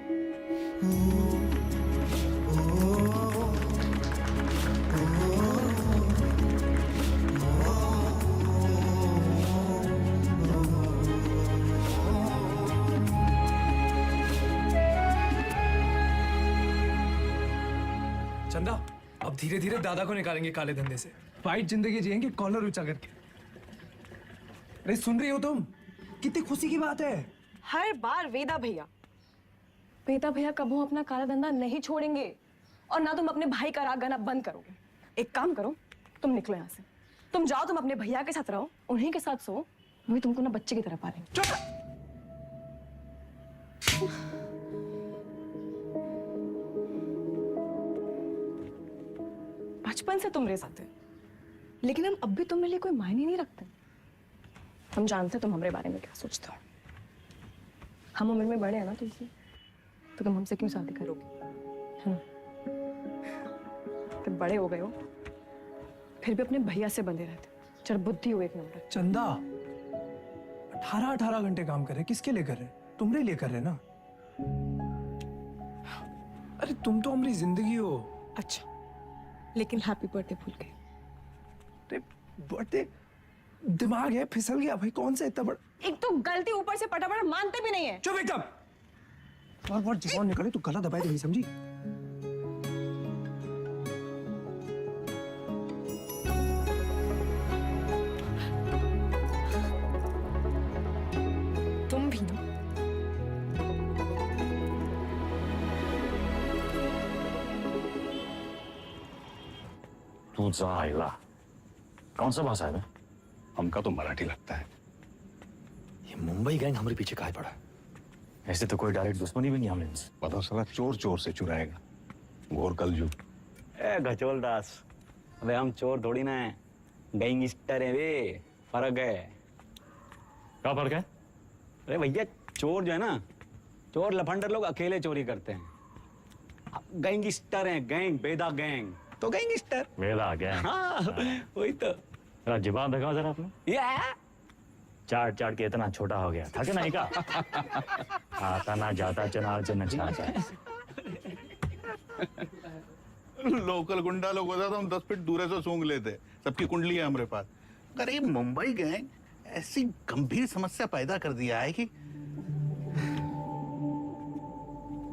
चंदा अब धीरे धीरे दादा को निकालेंगे काले धंधे से, फाइट जिंदगी जिएंगे कॉलर ऊंचा करके। अरे सुन रही हो तुम? कितनी खुशी की बात है। हर बार वेदा भैया कबू अपना काला धंधा नहीं छोड़ेंगे और ना तुम अपने भाई का राग गाना बंद करोगे। एक काम करो, तुम निकलो यहाँ से। तुम जाओ, तुम अपने भैया के साथ रहो, उन्हीं के साथ सो, वही तुमको ना बच्चे की तरह पालेंगे। चुप। बचपन से तुम रह जाते, लेकिन हम अब भी तुम्हारे लिए कोई मायने नहीं रखते। हम जानते तुम हमारे बारे में क्या सोचते हो। हम उम्र में बड़े हैं ना तुमसे, तो तुम हमसे क्यों शादी करोगे? तुम बड़े हो गए हो, फिर भी अपने भैया से बंधे रहते। चल बुद्धि हो एक नंबर। चंदा 18 घंटे काम कर रहे, किसके लिए कर रहे? तुम्हारे लिए कर रहे ना। अरे तुम तो हमारी जिंदगी हो। अच्छा, लेकिन हैप्पी बर्थडे भूल गए। बर्थडे दिमाग है फिसल गया भाई, कौन सा इतना बड़ा। एक तो गलती ऊपर से पटा मानते भी नहीं है। चुप एकदम। बार जवान निकले तो गला दबाए तो नहीं समझी। तुम भी ना। तू जा आइला। कौन सा भाषा है बे? हमका तो मराठी लगता है। ये मुंबई गैंग हमारे पीछे काहे पड़ा? ऐसे तो कोई डायरेक्ट दुश्मनी भी नहीं हमने इनसे। पता चला चोर चोर से चुराएगा। घोर कलजू। ए गचोल दास, अबे हम चोर थोड़ी ना है, गैंगस्टर है वे। फर्क है। क्या फर्क है? अरे भैया चोर जो है ना, चोर लफंडर लोग अकेले चोरी करते हैं। गैंगस्टर हैं, गैंग, बेदा गैंग तो गैंगस्टर। बेदा गैंग। हाँ वही तो। जुबान दिखाओ जरा आपने। चाट चाट के इतना छोटा हो गया था कि नहीं का? आता ना जाता चनार से नचाता। लोकल गुंडा लोग होता तो हम 10 फीट दूर से सूंघ लेते। सबकी कुंडली है हमारे पास। अरे मुंबई गैंग ऐसी गंभीर समस्या पैदा कर दिया है कि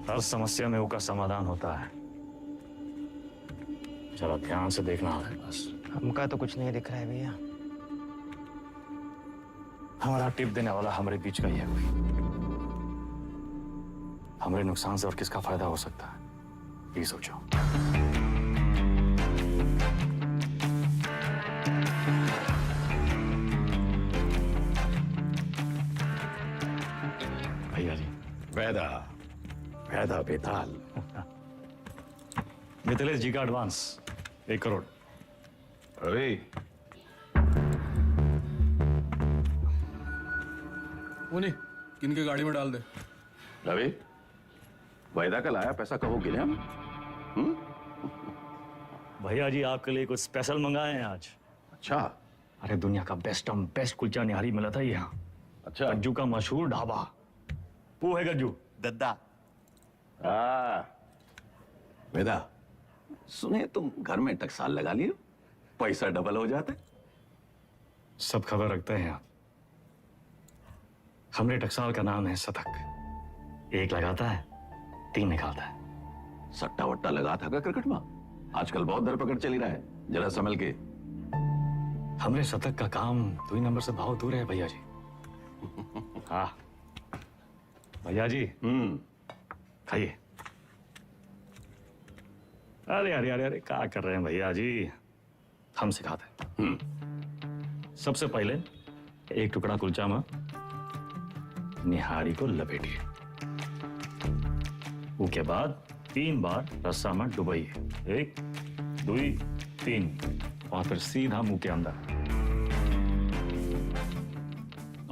हर समस्या में उसका समाधान होता है। जरा ध्यान से देखना है बस। हमका तो कुछ नहीं दिख रहा है भैया। हमारा टिप देने वाला हमारे बीच का ही है कोई। हमारे नुकसान से और किसका फायदा हो सकता है, ये सोचो। भैया जी। वैदा वैदा बेताल। मिथिलेश जी का एडवांस 1 करोड़। अरे उन्हीं किनके गाड़ी में डाल दे। रवि, वायदा का लाया पैसा कहो गिने हम? भैया जी आपके लिए कुछ स्पेशल मंगाए हैं आज। अच्छा। अरे दुनिया का बेस्ट कुलचा निहारी मिला था यहाँ। अच्छा। गज्जू का मशहूर ढाबा। वो है गज्जू दद्दा। वेदा, सुने तुम घर में टकसाल लगा लिए, पैसा डबल हो जाते। सब खबर रखते हैं आप। हमरे टकसाल का नाम है सतक। एक लगाता है 3 निकालता है। सट्टा वट्टा लगा था क्या क्रिकेट में? आजकल बहुत धरपकड़ चली रहा है, जरा संभल के। हमरे शतक का काम 2 नंबर से बहुत दूर है भैया जी। हाँ भैया जी खाइए। अरे अरे अरे अरे क्या कर रहे हैं भैया जी, हम सिखाते हैं। सबसे पहले एक टुकड़ा कुलचा में निहारी को लपेटिए, उसके बाद 3 बार रस्सा में डुबाइए, 1 2 3, और फिर सीधा मुंह के अंदर।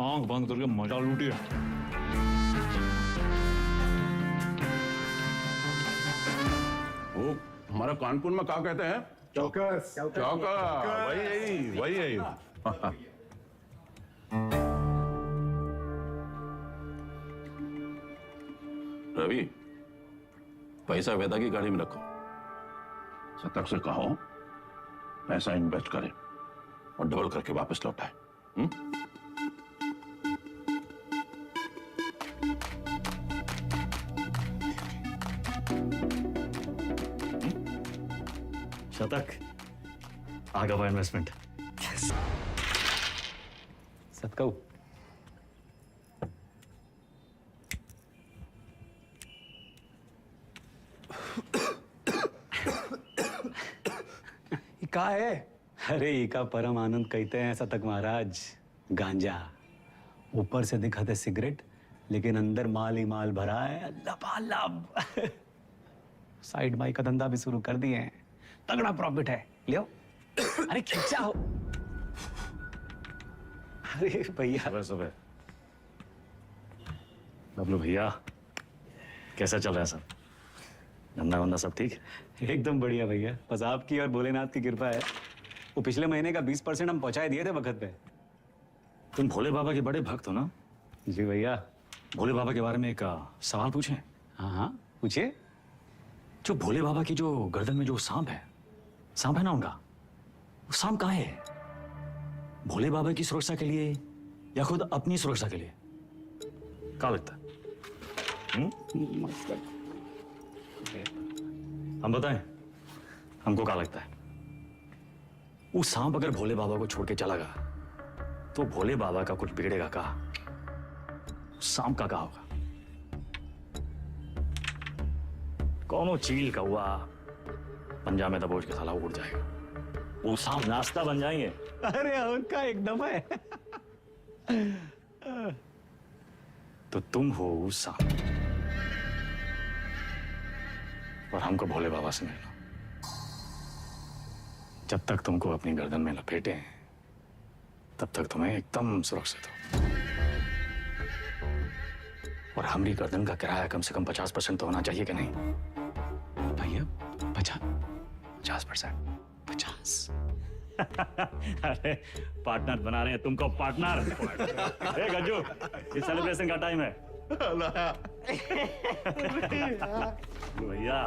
आंख बंद करके मजा लूटिए। वो हमारा कानपुर में क्या कहते हैं? चौकस। चौका। वही यही। रवि, पैसा वेदा की गाड़ी में रखो। शतक से कहो पैसा इन्वेस्ट करे और डबल करके वापस लौटाए। शतक आगे हुआ इन्वेस्टमेंट। सतकऊ का है? अरे इका परम आनंद कहते हैं शतक महाराज। गांजा ऊपर से दिखाते सिगरेट, लेकिन अंदर माल ही माल भरा है, लबालब। साइड बाई का धंधा भी शुरू कर दिए हैं, तगड़ा प्रॉफिट है। लियो। अरे खींचा हो। अरे भैया सुबह सुबह बबलू भैया कैसा चल रहा है सब? धंधा वंदा सब ठीक? एकदम बढ़िया भैया, बस आपकी और भोलेनाथ की कृपा है। वो पिछले महीने का 20% हम पहुंचाए दिए थे वक्त पे। तुम भोले बाबा के बड़े भक्त हो ना? जी भैया। भोले बाबा के बारे में एक सवाल पूछें? हाँ हाँ पूछिए। जो भोले बाबा की जो गर्दन में जो सांप है ना उनका, वो सांप कहाँ है? भोले बाबा की सुरक्षा के लिए या खुद अपनी सुरक्षा के लिए? क्या लगता है? हम बताएं हमको क्या लगता है? वो सांप अगर भोले बाबा को छोड़ के चला गया तो भोले बाबा का कुछ बिगड़ेगा का? सांप का होगा? कौनो चील का हुआ पंजा में दबोच के साला उड़ जाएगा, वो सांप नाश्ता बन जाएंगे। अरे उनका एकदम है। तो तुम हो वो सांप और हमको भोले बाबा से मिलना। जब तक तुमको अपनी गर्दन में लपेटे हैं तब तक तुम्हें एकदम सुरक्षित हो। और हमारी गर्दन का किराया कम से कम 50% तो होना चाहिए कि नहीं भैया? 50%? 50? अरे पार्टनर बना रहे हैं तुमको, पार्टनर। ए गज्जू, ये सेलिब्रेशन का टाइम है। भैया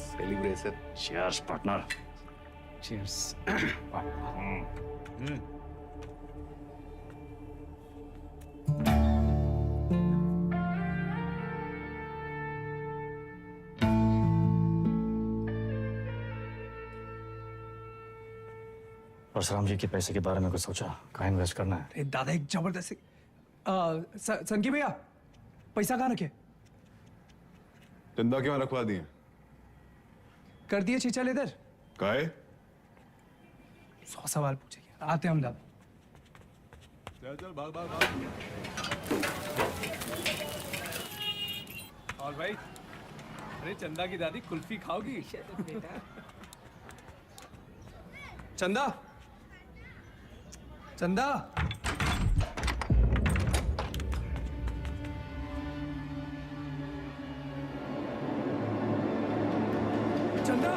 celebration. Cheers partner. Cheers. Parshuram ji के पैसे के बारे में कुछ सोचा? कहाँ इन्वेस्ट करना है? अरे दादा एक जबरदस्त संकी भैया पैसा कहाँ रखे? चंदा क्यों रखवा दिए? कर दिए चीचल इधर। काहे? 100 सवाल पूछेंगे, आते हम दादा। चल भाग भाग भाग। और भाई, अरे चंदा की दादी कुल्फी खाओगी? चंदा, चंदा, चंदा।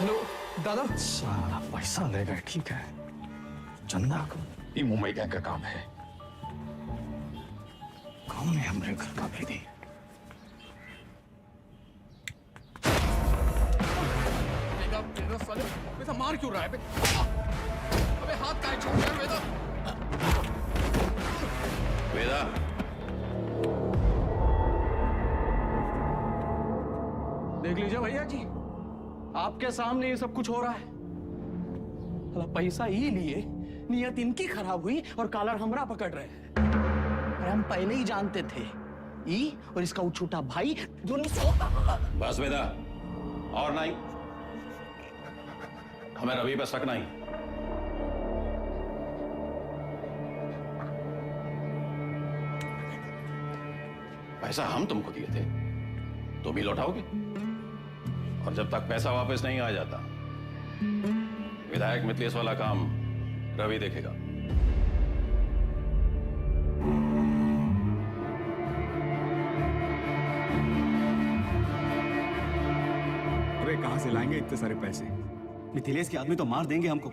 हेलो दादा। सारा पैसा ले गए, ठीक है। चंदा को ये मुंबई का काम है, कौन है हमारे घर का भेदी? ऐसा मार क्यों रहा है? अबे हाथ काहे छोड़ रहा है वेदा? वेदा, देख लीजिए भैया जी, आपके सामने ये सब कुछ हो रहा है। पैसा ही लिए, नियत इनकी खराब हुई और कॉलर हमरा पकड़ रहे हैं। अरे हम पहले ही जानते थे, ई और इसका वो छोटा भाई दोनों। बस वेदा, और नहीं, हमें रवि पर शक नहीं। पैसा हम तुमको दिए थे, तुम ही लौटाओगे, और जब तक पैसा वापस नहीं आ जाता, विधायक मिथिलेश वाला काम रवि देखेगा। अबे कहां से लाएंगे इतने सारे पैसे? मिथिलेश के आदमी तो मार देंगे हमको।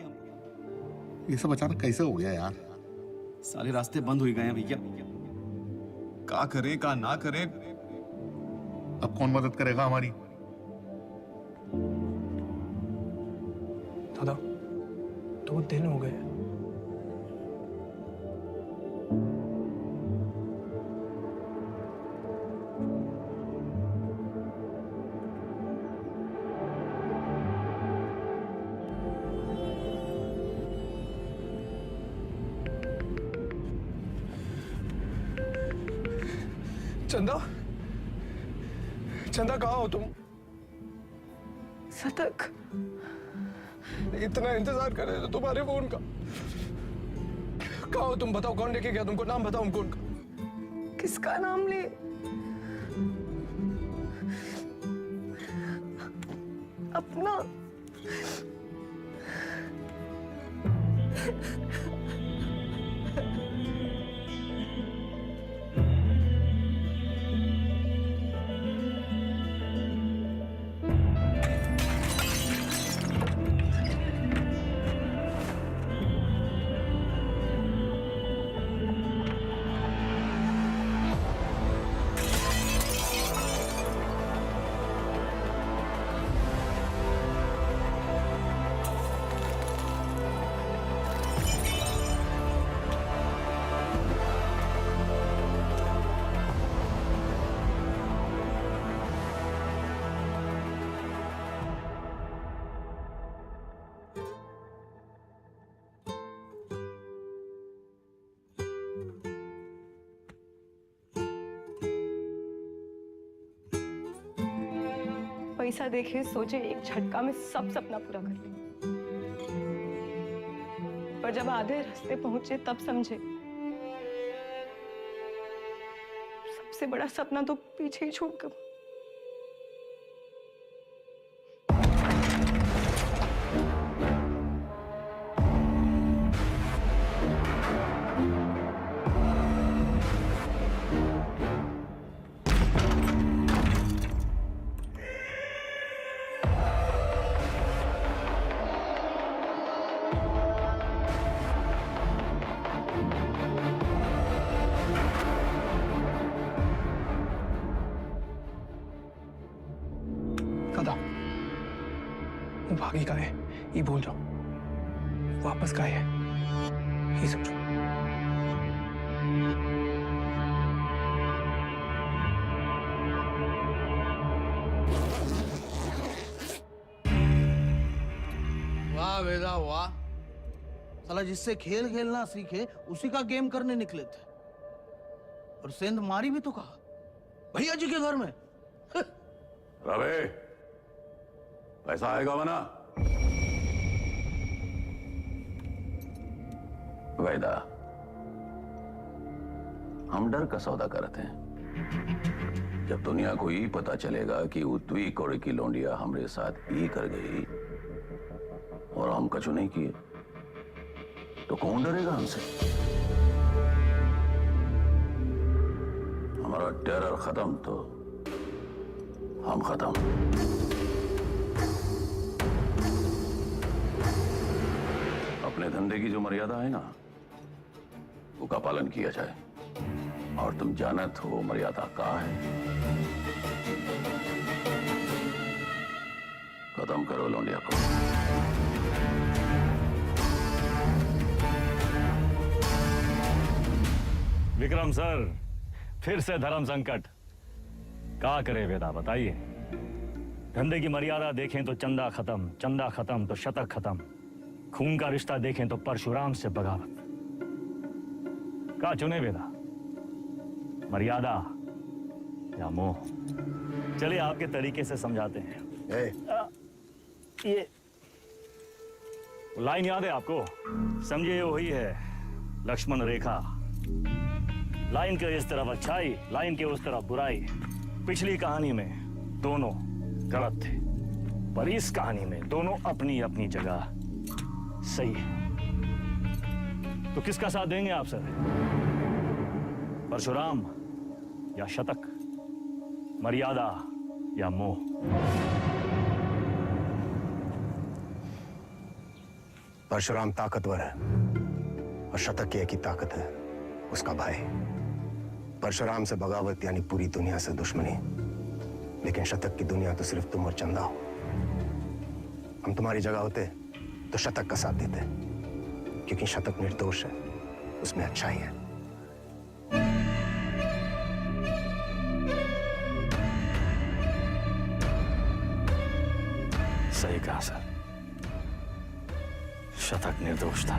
ये सब अचानक कैसे हो गया यार? सारे रास्ते बंद हो गए हैं भैया। का करें का ना करें? अब कौन मदद करेगा हमारी? दादा 2 दिन हो गए। चंदा, चंदा कहाँ हो तुम? सतक, इतना इंतजार कर रहे थे तुम्हारे फोन का। कहाँ हो तुम? बताओ कौन लेके गया तुमको? नाम बताओ हमको उनका। किसका नाम ले? अपना। पैसा देखे सोचे एक झटका में सब सपना पूरा कर ले, पर जब आधे रास्ते पहुंचे तब समझे सबसे बड़ा सपना तो पीछे ही छूट गया। वो भागी का है ये भूल जाओ, वापस का है ये समझो। वाह वेदा वाह, साला जिससे खेल खेलना सीखे उसी का गेम करने निकले थे, और सेंध मारी भी तो कहा भैया जी के घर में। रवे, पैसा आएगा वरना। वैदा, हम डर का सौदा करते हैं। जब दुनिया को ये पता चलेगा कि उत्वी कोड़े की लौंडिया हमरे साथ ये कर गई और हम कछु नहीं किए, तो कौन डरेगा हमसे? हमारा टेरर खत्म तो हम खत्म। अपने धंधे की जो मर्यादा है ना, वो का पालन किया जाए, और तुम जानत हो मर्यादा का है। खत्म करो लौंडिया को। विक्रम सर, फिर से धर्म संकट। क्या करे वेदा, बताइए। धंधे की मर्यादा देखें तो चंदा खत्म, चंदा खत्म तो शतक खत्म, खून का रिश्ता देखें तो परशुराम से बगावत। क्या चुने वेदा, मर्यादा या मोह? चलिए आपके तरीके से समझाते हैं। ये लाइन याद है आपको? समझिए वही है लक्ष्मण रेखा। लाइन के इस तरफ अच्छाई, लाइन के उस तरफ बुराई। पिछली कहानी में दोनों गलत थे, पर इस कहानी में दोनों अपनी अपनी जगह सही है। तो किसका साथ देंगे आप सर? परशुराम या शतक, मर्यादा या मोह? परशुराम ताकतवर है और शतक की एक ही ताकत है, उसका भाई। परशुराम से बगावत यानी पूरी दुनिया से दुश्मनी, लेकिन शतक की दुनिया तो सिर्फ तुम और चंदा हो। हम तुम्हारी जगह होते तो शतक का साथ देते, क्योंकि शतक निर्दोष है, उसमें अच्छाई है। सही कहा सर, शतक निर्दोष था।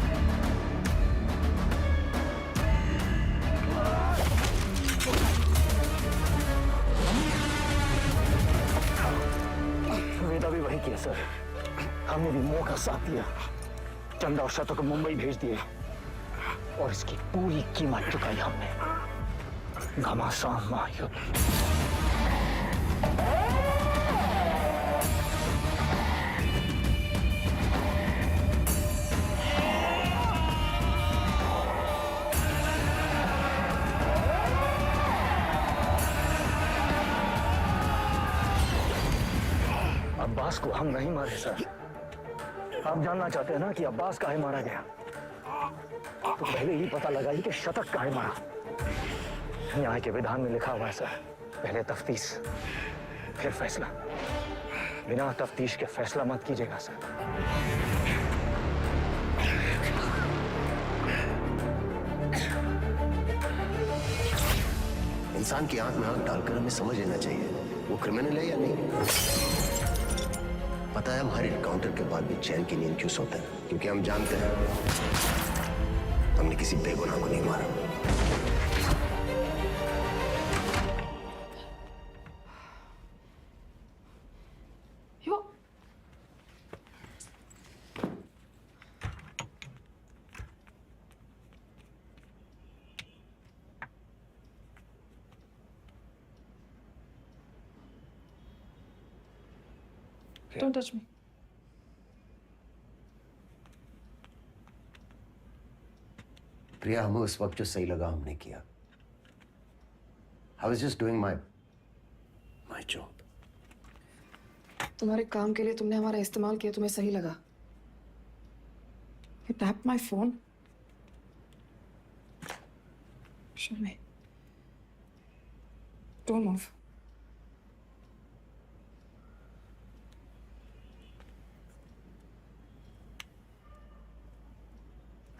वेदा भी वही किया सर, हमने भी मोह का साथ दिया, चंदा और शतक को मुंबई भेज दिए और इसकी पूरी कीमत चुकाई हमने। घमासान महायुद्ध। अब्बास को हम नहीं मारे सर। आप जानना चाहते हैं ना कि अब्बास काहे मारा गया? तो पहले ही पता लगाइए कि शतक काहे मारा। न्याय के विधान में लिखा हुआ है सर, पहले तफ्तीश फिर फैसला। बिना तफ्तीश के फैसला मत कीजिएगा सर। इंसान की आंख में आंख डालकर हमें समझ लेना चाहिए वो क्रिमिनल है या नहीं। पता है हम हर एनकाउंटर के बाद भी चैन की नींद क्यों सोते हैं? क्योंकि हम जानते हैं हमने किसी बेगुनाह को नहीं मारा। Don't touch me. प्रिया, हमें उस वक्त जो सही लगा हमने किया। I was just doing my job. तुम्हारे काम के लिए तुमने हमारा इस्तेमाल किया, तुम्हें सही लगा? You tapped my phone. Show me. Don't move.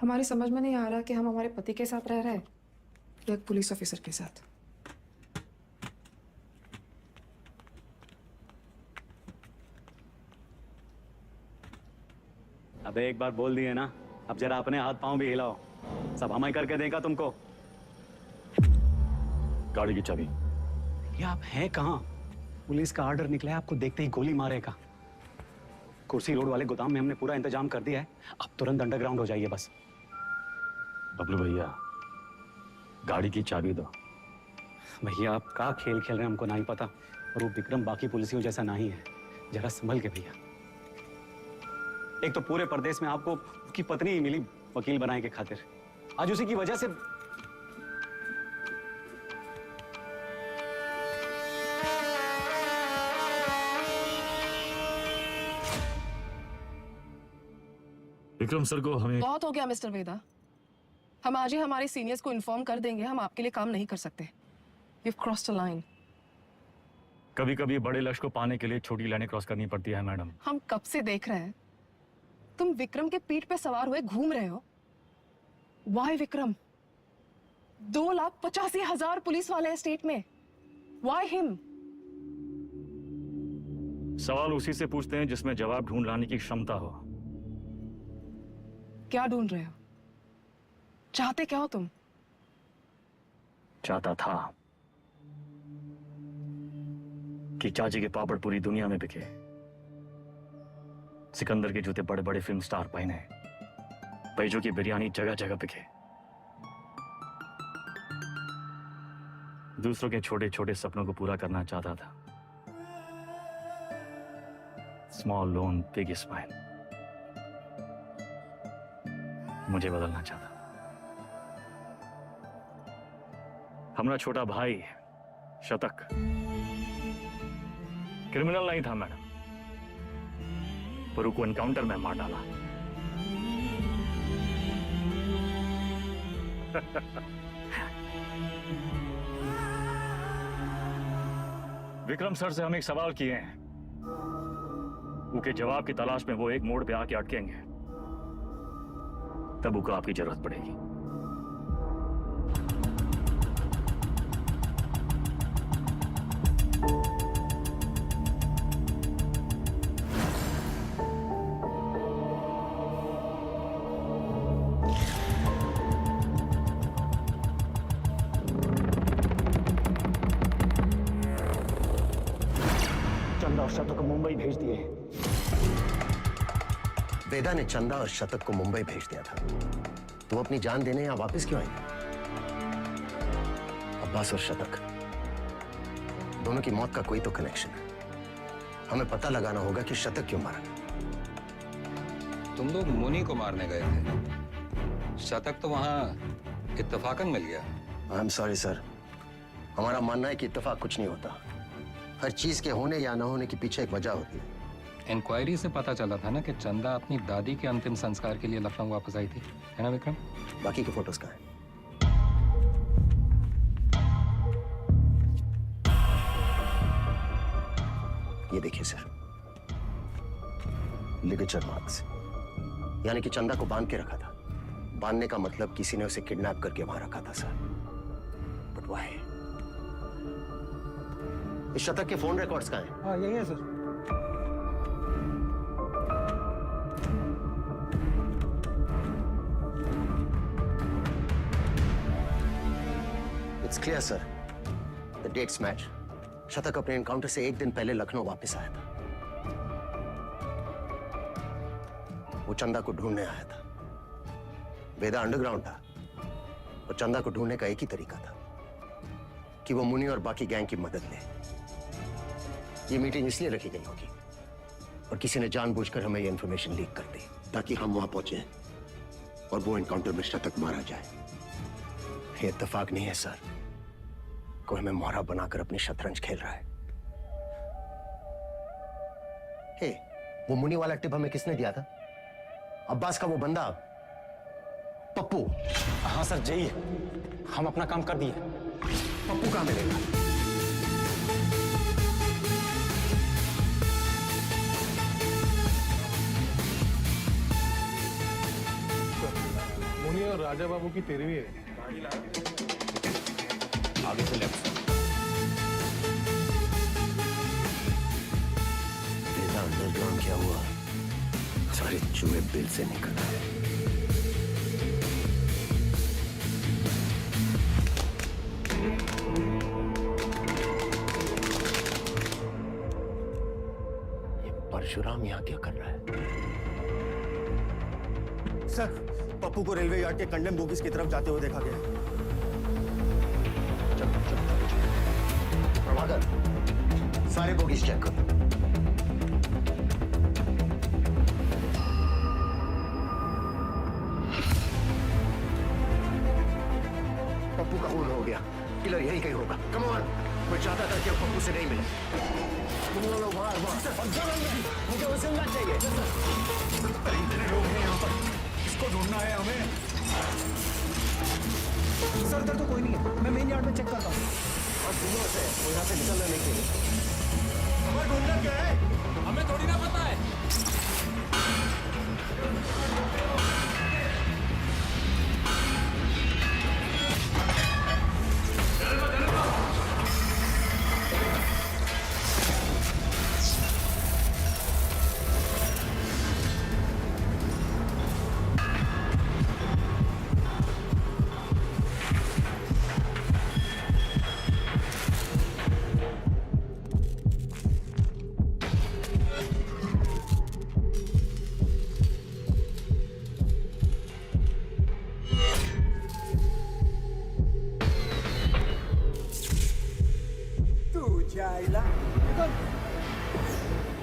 हमारी समझ में नहीं आ रहा कि हम हमारे पति के साथ रह रहे हैं या एक पुलिस ऑफिसर के साथ। अबे एक बार बोल दिए ना, अब जरा अपने हाथ पांव भी हिलाओ, सब हम ही करके देगा तुमको। गाड़ी की चाबी। ये आप हैं कहाँ? पुलिस का ऑर्डर निकला है, आपको देखते ही गोली मारेगा। कुर्सी रोड वाले गोदाम में हमने पूरा इंतजाम कर दिया है, अब तुरंत अंडरग्राउंड हो जाइए बस। बबलू भैया, गाड़ी की चाबी दो। भैया आप क्या खेल खेल रहे हैं हमको नहीं पता, और वो विक्रम बाकी पुलिसियों जैसा नहीं है, जरा संभल के भैया। एक तो पूरे प्रदेश में आपको उसकी पत्नी ही मिली वकील बनाने के खातिर, आज उसी की वजह से। विक्रम सर को हमें बहुत हो गया मिस्टर वेदा, हम आज ही हमारे सीनियर्स को इन्फॉर्म कर देंगे, हम आपके लिए काम नहीं कर सकते। You've crossed a line. कभी कभी बड़े लक्ष्य को पाने के लिए छोटी लाइनें क्रॉस करनी पड़ती है मैडम। हम कब से देख रहे हैं, तुम विक्रम के पीठ पे सवार हुए घूम रहे हो। Why विक्रम? 2,85,000 पुलिस वाले हैं स्टेट में। Why him? सवाल उसी से पूछते हैं जिसमें जवाब ढूंढ लाने की क्षमता हो। क्या ढूंढ रहे हो? चाहते क्या हो तुम? चाहता था कि चाची के पापड़ पूरी दुनिया में बिके, सिकंदर के जूते बड़े बड़े फिल्म स्टार पहने, बैजों की बिरयानी जगह जगह बिके, दूसरों के छोटे छोटे सपनों को पूरा करना चाहता था। Small loan big smile. मुझे बदलना चाहता। हमारा छोटा भाई शतक क्रिमिनल नहीं था मैडम, पर उसको एनकाउंटर में मार डाला। विक्रम सर से हम एक सवाल किए हैं, उसके जवाब की तलाश में वो एक मोड़ पे आके अटकेंगे, तब उसको आपकी जरूरत पड़ेगी। चंदा और शतक को मुंबई भेज दिए। वेदा ने चंदा और शतक को मुंबई भेज दिया था, तो वो अपनी जान देने यहां वापस क्यों आए? अब्बास और शतक दोनों की मौत का कोई तो कनेक्शन है। हमें पता लगाना होगा कि शतक क्यों मारा। तुम लोग मुनि को मारने गए थे, शतक तो वहां इत्तेफाकन मिल गया। आई एम सॉरी सर, हमारा मानना है कि इत्तेफाक कुछ नहीं होता। हर चीज के होने या न होने के पीछे एक वजह होती है। इंक्वायरी से पता चला था ना कि चंदा अपनी दादी के अंतिम संस्कार के लिए लखनऊ वापस आई थी, है ना विक्रम? बाकी के फोटोज कहाँ हैं? ये देखिए सर, लिगेचर मार्क्स, यानी कि चंदा को बांध के रखा था। बांधने का मतलब किसी ने उसे किडनैप करके वहां रखा था सर। But why? इस शतक के फोन रिकॉर्ड्स कहाँ हैं? हाँ यही है sir. It's clear sir, the dates match. शतक अपने एनकाउंटर से एक दिन पहले लखनऊ वापस आया था। वो चंदा को ढूंढने आया था। वेदा अंडरग्राउंड था और चंदा को ढूंढने का एक ही तरीका था कि वो मुनि और बाकी गैंग की मदद ले। ये मीटिंग इसलिए रखी गई होगी और किसी ने जानबूझकर हमें ये इंफॉर्मेशन लीक कर दी ताकि हम वहां पहुंचे और वो एनकाउंटर में शतक मारा जाए। ये इत्तेफाक नहीं है सर, कोई हमें मोहरा बनाकर अपनी शतरंज खेल रहा है। हे, वो मुनि वाला टिप हमें किसने दिया था? अब्बास का वो बंदा पप्पू। हाँ सर, जय, हम अपना काम कर दिए। पप्पू कहाँ मिलेगा? मुनि और राजा बाबू की तेरहवीं है। आगे से लेफ्ट। बेटा अंडरग्राउंड क्या हुआ? सारे चूहे बिल से निकल आए। ये परशुराम यहाँ क्या कर रहा है? सर, पप्पू को रेलवे यार्ड के कंडेम बोगीज की तरफ जाते हुए देखा गया। प्रभाकर, सारे बोगीज चेक करो। पप्पू का खून हो गया, किलर यही कहीं होगा। कम ऑन, मैं चाहता था कि पप्पू से नहीं मिले। तुम लोग मुझे वो जिंदा चाहिए। इतने लोग हैं यहाँ पर, इसको ढूंढना है हमें। सर इधर तो कोई नहीं है, मैं मेन यार्ड में चेक करता हूँ। और दिनों से वो यहाँ से निकलना नहीं चाहिए। हमें ढूंढना क्या है? हमें थोड़ी ना पता है।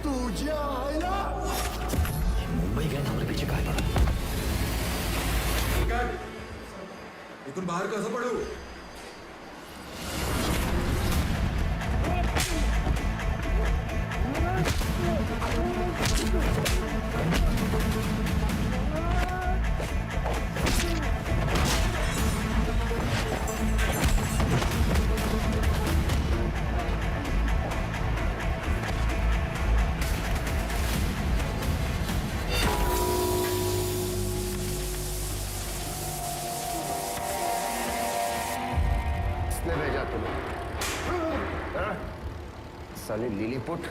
तुझे आया मुंबई गए हमारे पीछे काय पड़ा इथून बाहेर कसं पडू? किसने भेजा तुम्हें? हाँ? साले लिलीपुट।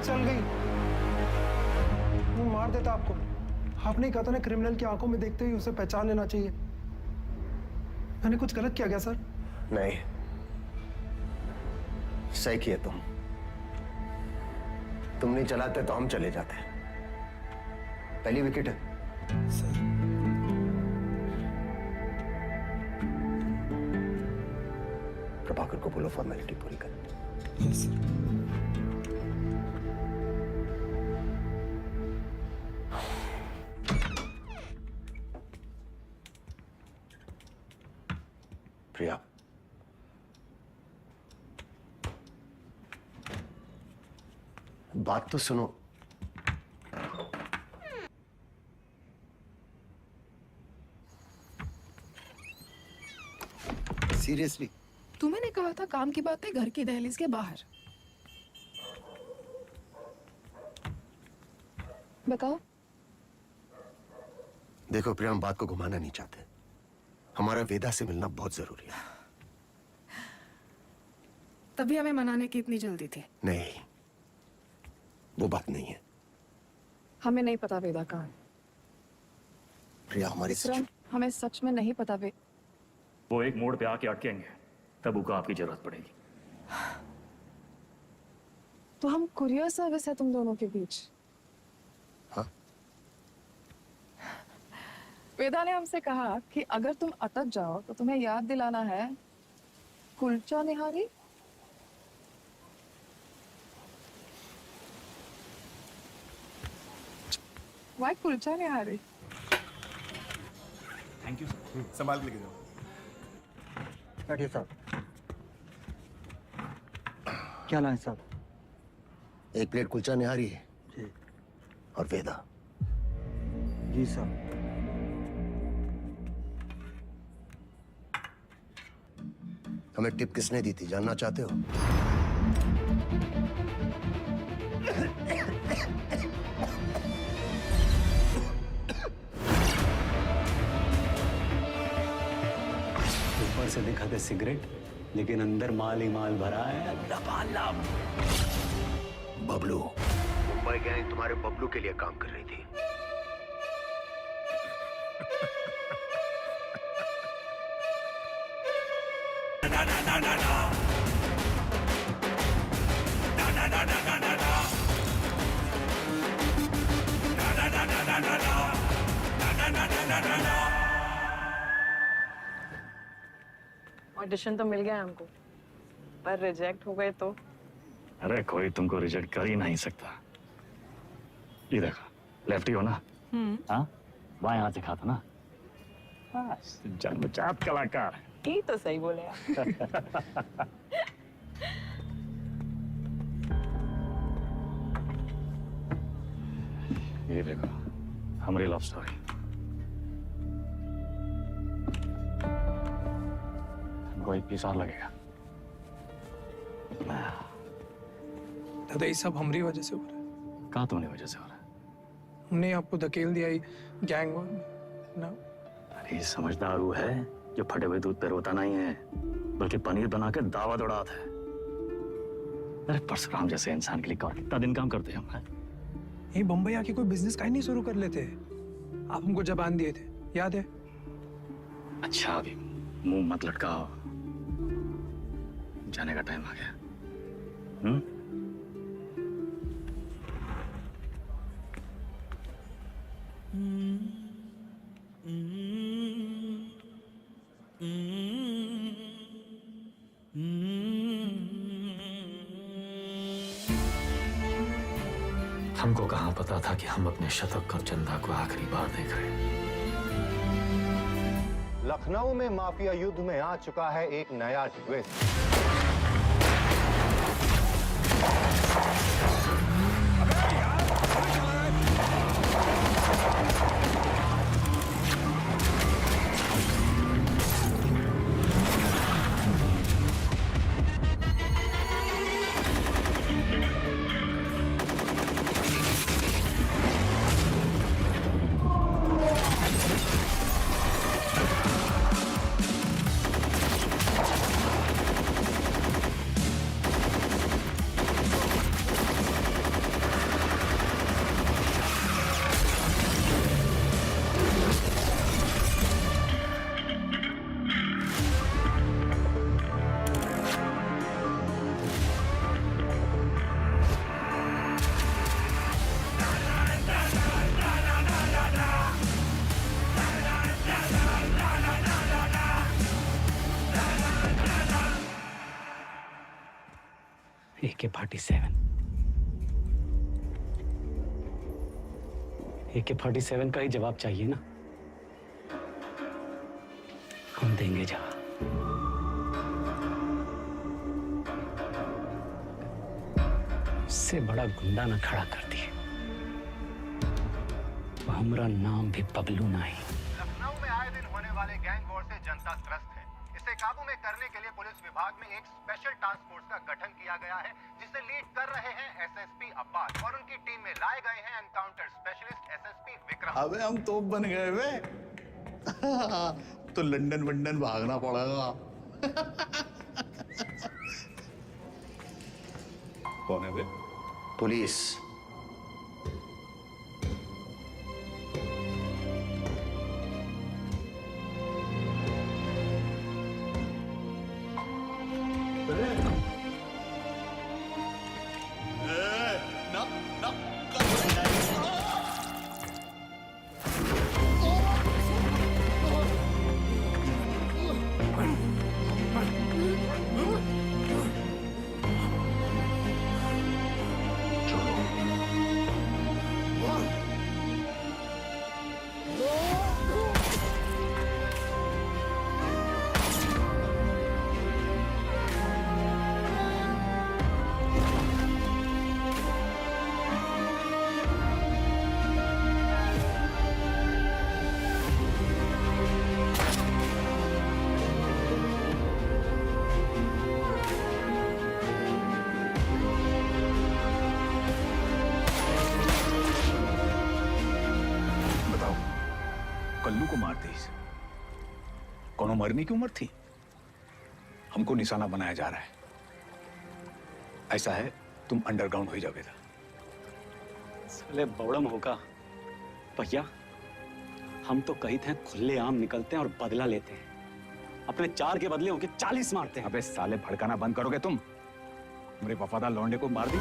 चल गई। वो मार देता आपको। आपने कहा था ना क्रिमिनल की आंखों में देखते ही उसे पहचान लेना चाहिए। मैंने कुछ गलत किया क्या सर? नहीं, सही किए तुम नहीं चलाते तो हम चले जाते। पहली विकेट है। प्रभाकर को बोलो फॉर्मेलिटी पूरी कर। Yes sir. प्रिया, बात तो सुनो। सीरियसली? तुम्हें कहा था काम की बात है घर की दहलीज के बाहर। बताओ। देखो प्रिया, हम बात को घुमाना नहीं चाहते। हमारा वेदा से मिलना बहुत जरूरी है। तभी हमें मनाने की इतनी जल्दी थी। नहीं, वो बात नहीं है। हमें नहीं पता वेदा कहाँ है। प्रिया, हमारी हमें सच में नहीं पता वो एक मोड़ पे आके अटकेंगे, तब उनको आपकी जरूरत पड़ेगी। तो हम कुरियर सर्विस है तुम दोनों के बीच। हाँ? वेदा ने हमसे कहा कि अगर तुम अटक जाओ तो तुम्हें याद दिलाना है kulcha nihari. Why kulcha nihari? Thank you sir. संभाल के लेके जाओ। बैठिए साहब। क्या लाए साहब? एक प्लेट कुलचा निहारी जी। और वेदा। जी साहब। हमें टिप किसने दी थी, जानना चाहते हो? ऊपर से दिखाते सिगरेट, लेकिन अंदर माल ही माल भरा है। लबालब। बबलू, मुंबई गैंग तुम्हारे बबलू के लिए काम कर रही थी। ऑडिशन तो मिल गया हमको, पर रिजेक्ट हो गए तो? अरे कोई तुमको रिजेक्ट कर ही नहीं सकता। ये देखो, लेफ्टी हो ना? हाँ, बाएं हाथ दिखा था ना? बस जन्मजात कलाकार। ये तो सही बोले आप। ये देखो, हमारी लव स्टोरी। हमको 1 पीस और लगेगा। दादा ये सब हमारी वजह से हो रहा है। कहाँ तुम्हारी वजह से हो रहा है? हमने आपको धकेल दिया ही गैंग वॉर में ना। अरे समझदार वो है जो फटे हुए दूध पे रोता नहीं है, बल्कि पनीर बना के दावा दौड़ाता है। अरे परशुराम जैसे इंसान के लिए कौन कितना दिन काम करते हैं हम? यही बम्बई आके कोई बिजनेस का ही नहीं शुरू कर लेते। आप हमको जबान दिए थे, याद है? अच्छा अभी मुंह मत लटकाओ, जाने का टाइम आ गया। हमको कहाँ पता था कि हम अपने शतक और चंदा को आखिरी बार देख रहे हैं। लखनऊ में माफिया युद्ध में आ चुका है एक नया ट्विस्ट। AK-47 AK-47 का ही जवाब चाहिए ना, हम देंगे जवाब। इससे बड़ा गुंडा ना खड़ा कर दिए, हमारा नाम भी बबलू नहीं। लखनऊ में आए दिन होने वाले गैंग वॉर से जनता त्रस्त है। इसे काबू में करने के लिए पुलिस विभाग में एक स्पेशल टास्क फोर्स का गठन किया गया है, जिसे लीड कर रहे हैं एसएसपी अब्बास और उनकी टीम में लाए गए हैं एनकाउंटर स्पेशलिस्ट एसएसपी विक्रम। अबे हम तोप बन गए वे। तो लंदन वंदन भागना पड़ेगा। कौन है वे? पुलिस। कल्लू को मार दी, कौन मरने की उम्र थी? हमको निशाना बनाया जा रहा है। ऐसा है, तुम अंडरग्राउंड हो जाओगे। साले बौड़म होगा भैया, हम तो कही थे खुले आम निकलते हैं और बदला लेते हैं, अपने 4 के बदले होके 40 मारते हैं। अबे साले भड़काना बंद करोगे तुम? मेरे वफादार लौंडे को मार दी।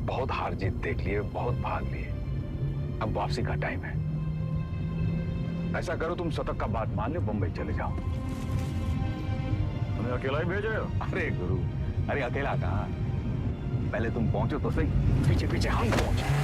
बहुत हार जीत देख लिए, बहुत भाग लिए, अब वापसी का टाइम है। ऐसा करो, तुम शतक का बात मान लो, बंबई चले जाओ। उन्हें अकेला ही भेजे? अरे गुरु, अरे अकेला कहाँ, पहले तुम पहुंचो तो सही। पीछे पीछे हम पहुंचे।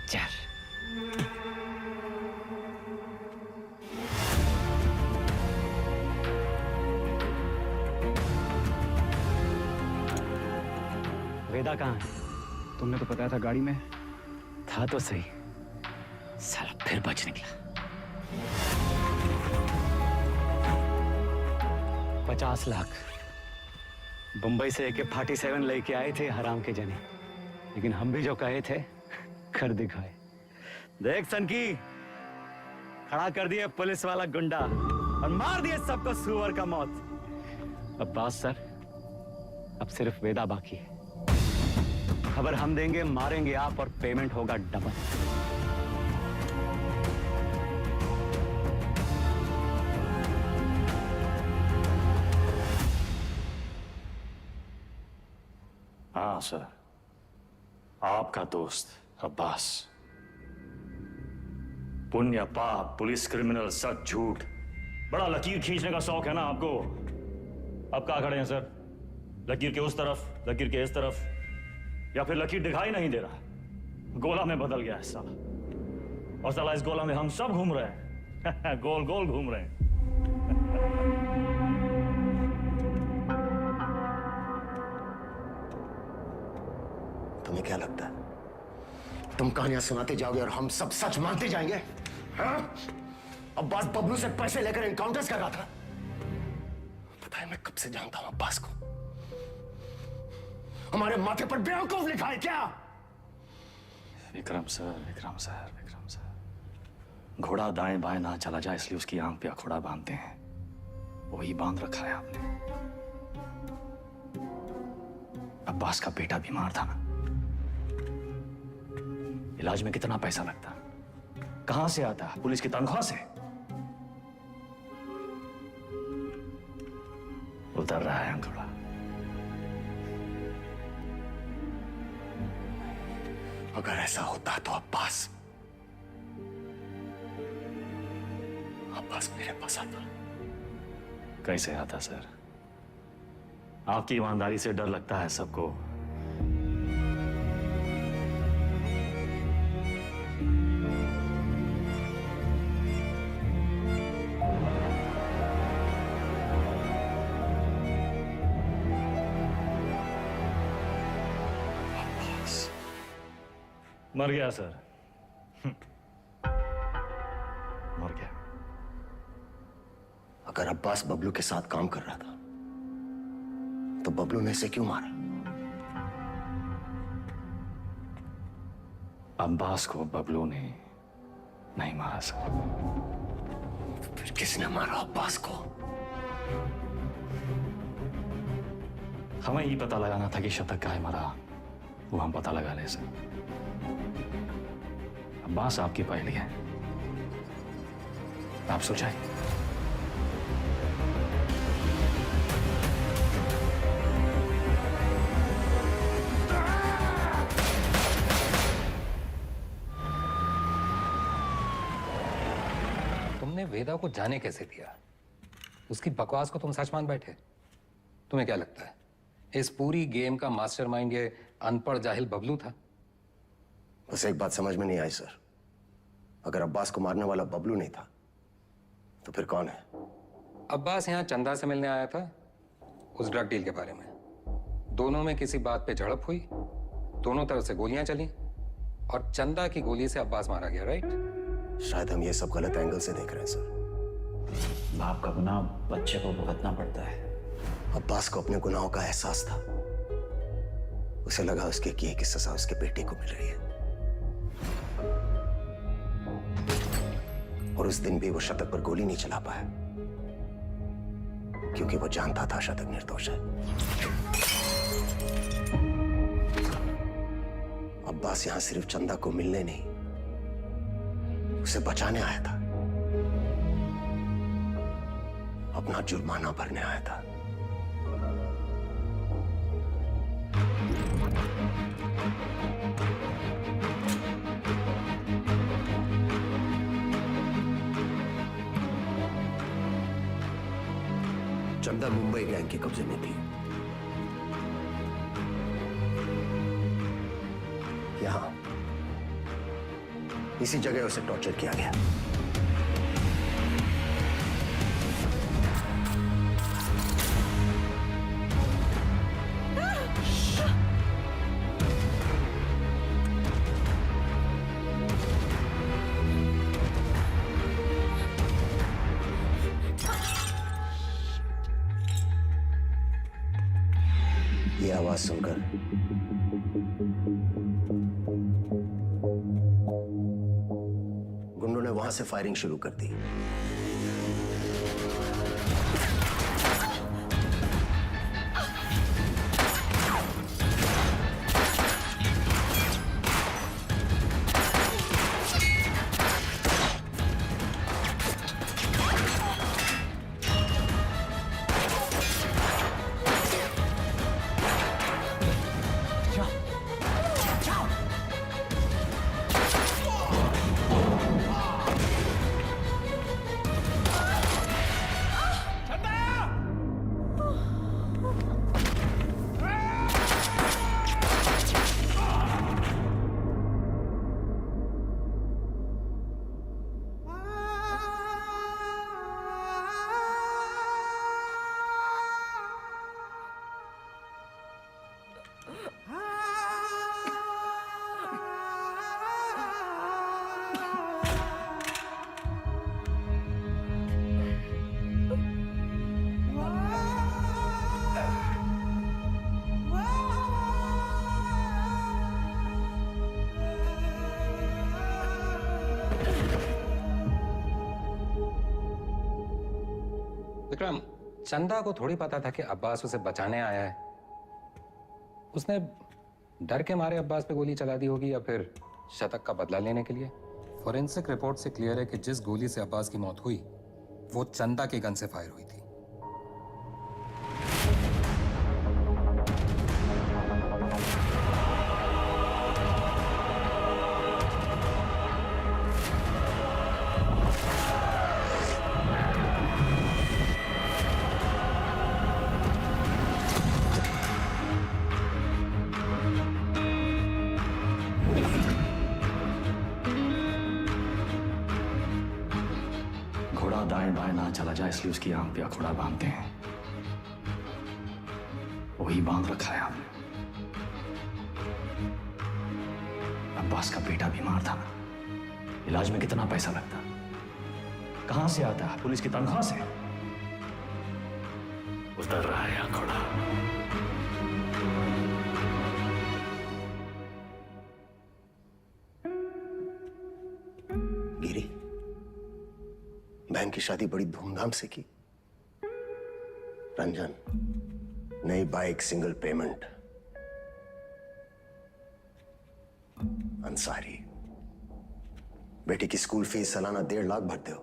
खच्चर। वेदा कहाँ है? तुमने तो बताया था गाड़ी में था तो सही, साला फिर बच निकला। 50 लाख बंबई से AK-47 लेके आए थे हराम के जने, लेकिन हम भी जो कहे थे कर दिखाए। देख सनकी, खड़ा कर दिए पुलिस वाला गुंडा और मार दिए सबको सुअर का मौत। अब्बास सर, अब सिर्फ वेदा बाकी है। खबर हम देंगे, मारेंगे आप और पेमेंट होगा डबल। हाँ सर, आपका दोस्त अब्बास। पुण्य पाप, पुलिस, क्रिमिनल, सच झूठ, बड़ा लकीर खींचने का शौक है ना आपको। अब कहाँ खड़े हैं सर? लकीर के उस तरफ, लकीर के इस तरफ, या फिर लकीर दिखाई नहीं दे रहा, गोला में बदल गया है साला। और साला इस गोला में हम सब घूम रहे हैं गोल गोल घूम रहे हैं। तुम्हें क्या लगता है तुम कहानियां सुनाते जाओगे और हम सब सच मानते जाएंगे? हाँ? अब्बास बबलू से पैसे लेकर एनकाउंटर्स कर रहा था। पता है मैं कब से जानता हूं अब्बास को। हमारे माथे पर बेवकूफ लिखा है क्या? Vikram sir, Vikram sir, Vikram sir, घोड़ा दाएं बाएं ना चला जाए इसलिए उसकी आंख पे अखोड़ा बांधते हैं, वही बांध रखा है आपने। अब्बास का बेटा बीमार था ना, इलाज में कितना पैसा लगता, कहां से आता? पुलिस की तनख्वाह से। उतर रहा है अंगूठा। अगर ऐसा होता तो अब्बास मेरे पास आता। कैसे आता सर? आपकी ईमानदारी से डर लगता है सबको। मर गया सर, मर गया। अगर अब्बास बबलू के साथ काम कर रहा था तो बबलू ने इसे क्यों मारा? अब्बास को बबलू ने नहीं मारा सर। तो फिर किसने मारा अब्बास को? हमें ही पता लगाना था कि शतक काहे मरा, वो हम पता लगा ले सर। अब्बास आपकी पहली है, आप सुलझाइए। तुमने वेदा को जाने कैसे दिया? उसकी बकवास को तुम सच मान बैठे? तुम्हें क्या लगता है इस पूरी गेम का मास्टरमाइंड ये अनपढ़ जाहिल बबलू था? बस एक बात समझ में नहीं आई सर, अगर अब्बास को मारने वाला बबलू नहीं था तो फिर कौन है? अब्बास यहाँ चंदा से मिलने आया था उस ड्रग डील के बारे में। दोनों में किसी बात पे झड़प हुई, दोनों तरफ से गोलियां चली और चंदा की गोली से अब्बास मारा गया, राइट? शायद हम ये सब गलत एंगल से देख रहे हैं सर। बाप का गुनाह बच्चे को भुगतना पड़ता है। अब्बास को अपने गुनाहों का एहसास था। उसे लगा उसके किए की सजा उसके बेटे को मिल रही है, और उस दिन भी वो शतक पर गोली नहीं चला पाया क्योंकि वो जानता था शतक निर्दोष है। अब्बास यहां सिर्फ चंदा को मिलने नहीं, उसे बचाने आया था, अपना जुर्माना भरने आया था। चंदा मुंबई गैंग के कब्जे में थी। इसी जगह उसे टॉर्चर किया गया। ये आवाज सुनकर गुंडों ने वहां से फायरिंग शुरू कर दी। विक्रम, चंदा को थोड़ी पता था कि अब्बास उसे बचाने आया है। उसने डर के मारे अब्बास पे गोली चला दी होगी या फिर शतक का बदला लेने के लिए। फॉरेंसिक रिपोर्ट से क्लियर है कि जिस गोली से अब्बास की मौत हुई वो चंदा के गन से फायर हुई थी। घोड़ा दाएं बाएं ना चला जाए इसलिए उसकी आंख पे अखोड़ा बांधते हैं। वही बांध रखा है आपने। अब्बास का बेटा बीमार था ना, इलाज में कितना पैसा लगता, कहां से आता है? पुलिस की तनख्वाह से। उतर रहा है अखोड़ा। गिरी, बहन की शादी बड़ी धूमधाम से की। रंजन, नई बाइक, सिंगल पेमेंट। अंसारी, बेटी की स्कूल फीस सालाना 1.5 लाख भरते हो।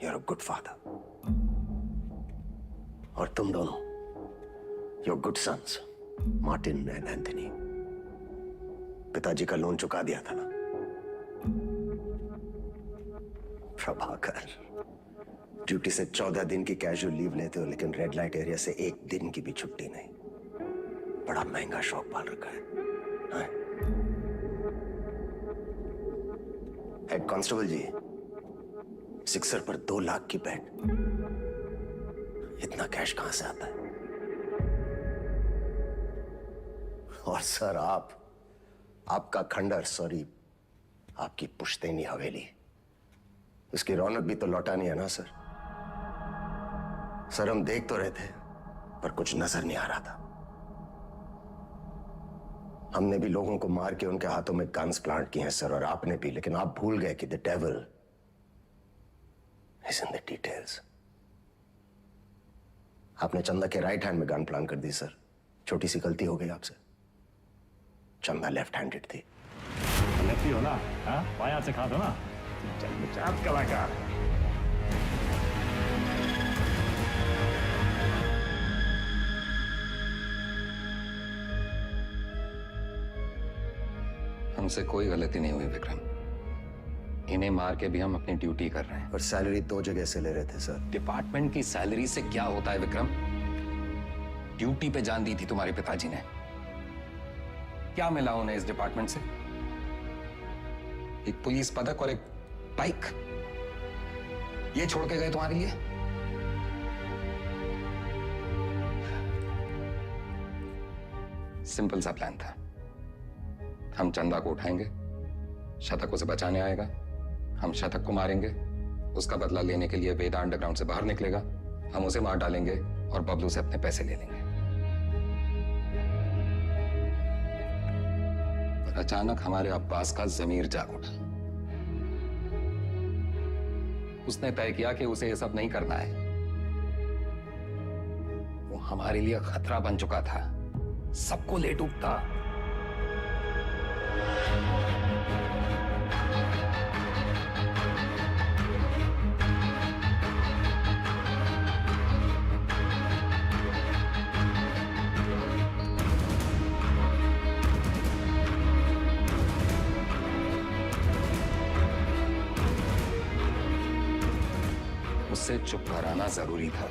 You are a good father. और तुम दोनों, your good sons, Martin and Anthony. पिताजी का लोन चुका दिया था ना। प्रभाकर, ड्यूटी से 14 दिन की कैजुअल लीव लेते हो, लेकिन रेड लाइट एरिया से 1 दिन की भी छुट्टी नहीं। बड़ा महंगा शौक पाल रखा है। हेड कांस्टेबल जी, सिक्सर पर 2 लाख की बेट। इतना कैश कहां से आता है? और सर, आपका खंडर, सॉरी, आपकी पुश्तैनी हवेली, उसकी रौनक भी तो लौटानी है ना सर। सर, हम देख तो रहे थे पर कुछ नजर नहीं आ रहा था। हमने भी लोगों को मार के उनके हाथों में गन्स प्लांट किए हैं सर, और आपने भी, लेकिन आप भूल गए कि the devil is in the details. आपने चंदा के राइट हैंड में गन प्लांट कर दी सर। छोटी सी गलती हो गई आपसे। चंदा लेफ्ट हैंडेड थी। लेफ्टी हो ना? बाएं हाथ से खा दो ना। जन्मजात कलाकार। हमसे कोई गलती नहीं हुई विक्रम। इन्हें मार के भी हम अपनी ड्यूटी कर रहे हैं। और सैलरी 2 जगह से ले रहे थे सर। डिपार्टमेंट की सैलरी से क्या होता है विक्रम? ड्यूटी पे जान दी थी तुम्हारे पिताजी ने। क्या मिला उन्हें इस डिपार्टमेंट से? एक पुलिस पदक और एक बाइक, ये छोड़ के गए तुम्हारे लिए? सिंपल सा प्लान था। हम चंदा को उठाएंगे, शतक उसे बचाने आएगा, हम शतक को मारेंगे, उसका बदला लेने के लिए वेदा अंडरग्राउंड से बाहर निकलेगा, हम उसे मार डालेंगे और बबलू से अपने पैसे ले लेंगे। पर अचानक हमारे अब्बास का जमीर जाग उठा। उसने तय किया कि उसे यह सब नहीं करना है। वो हमारे लिए खतरा बन चुका था, सबको ले डूबता। उससे चुप कराना जरूरी था।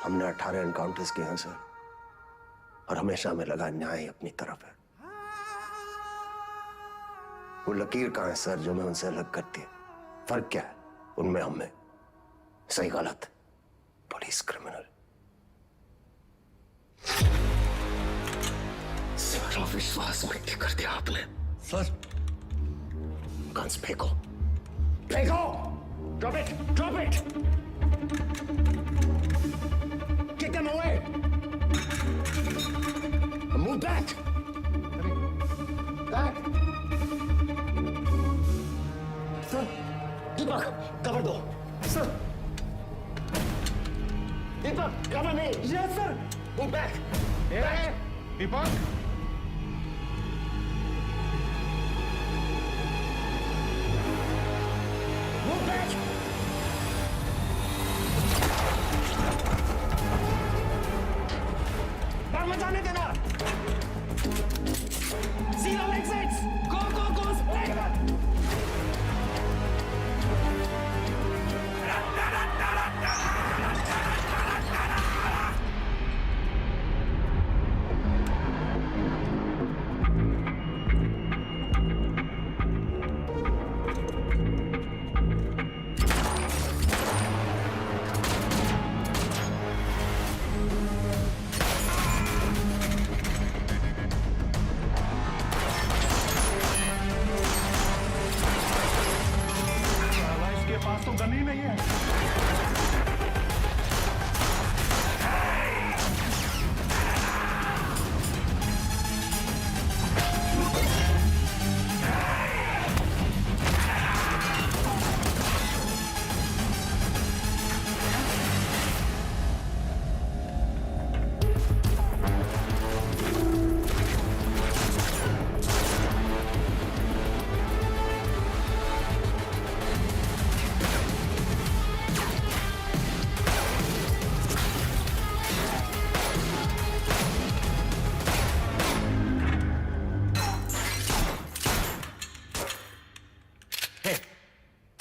हमने 18 एनकाउंटर्स किए हैं सर, और हमेशा हमें लगा न्याय अपनी तरफ है। वो लकीर कहां है सर जो मैं उनसे अलग करती है? फर्क क्या है उनमें हमें? सही गलत, पुलिस क्रिमिनल। सारा विश्वास मिट्टी कर दिया आपने सर। गन्स फेंको, फेंको! Drop it, drop it! Kick them away! Move back! Back! Sir, Deepak, cover दो. Sir! Deepak, cover me! Yes, sir! Move back! Back! Deepak! Move back! मत जाने देना। Seal all exits. Go, go, go, spray!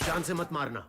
जान से मत मारना।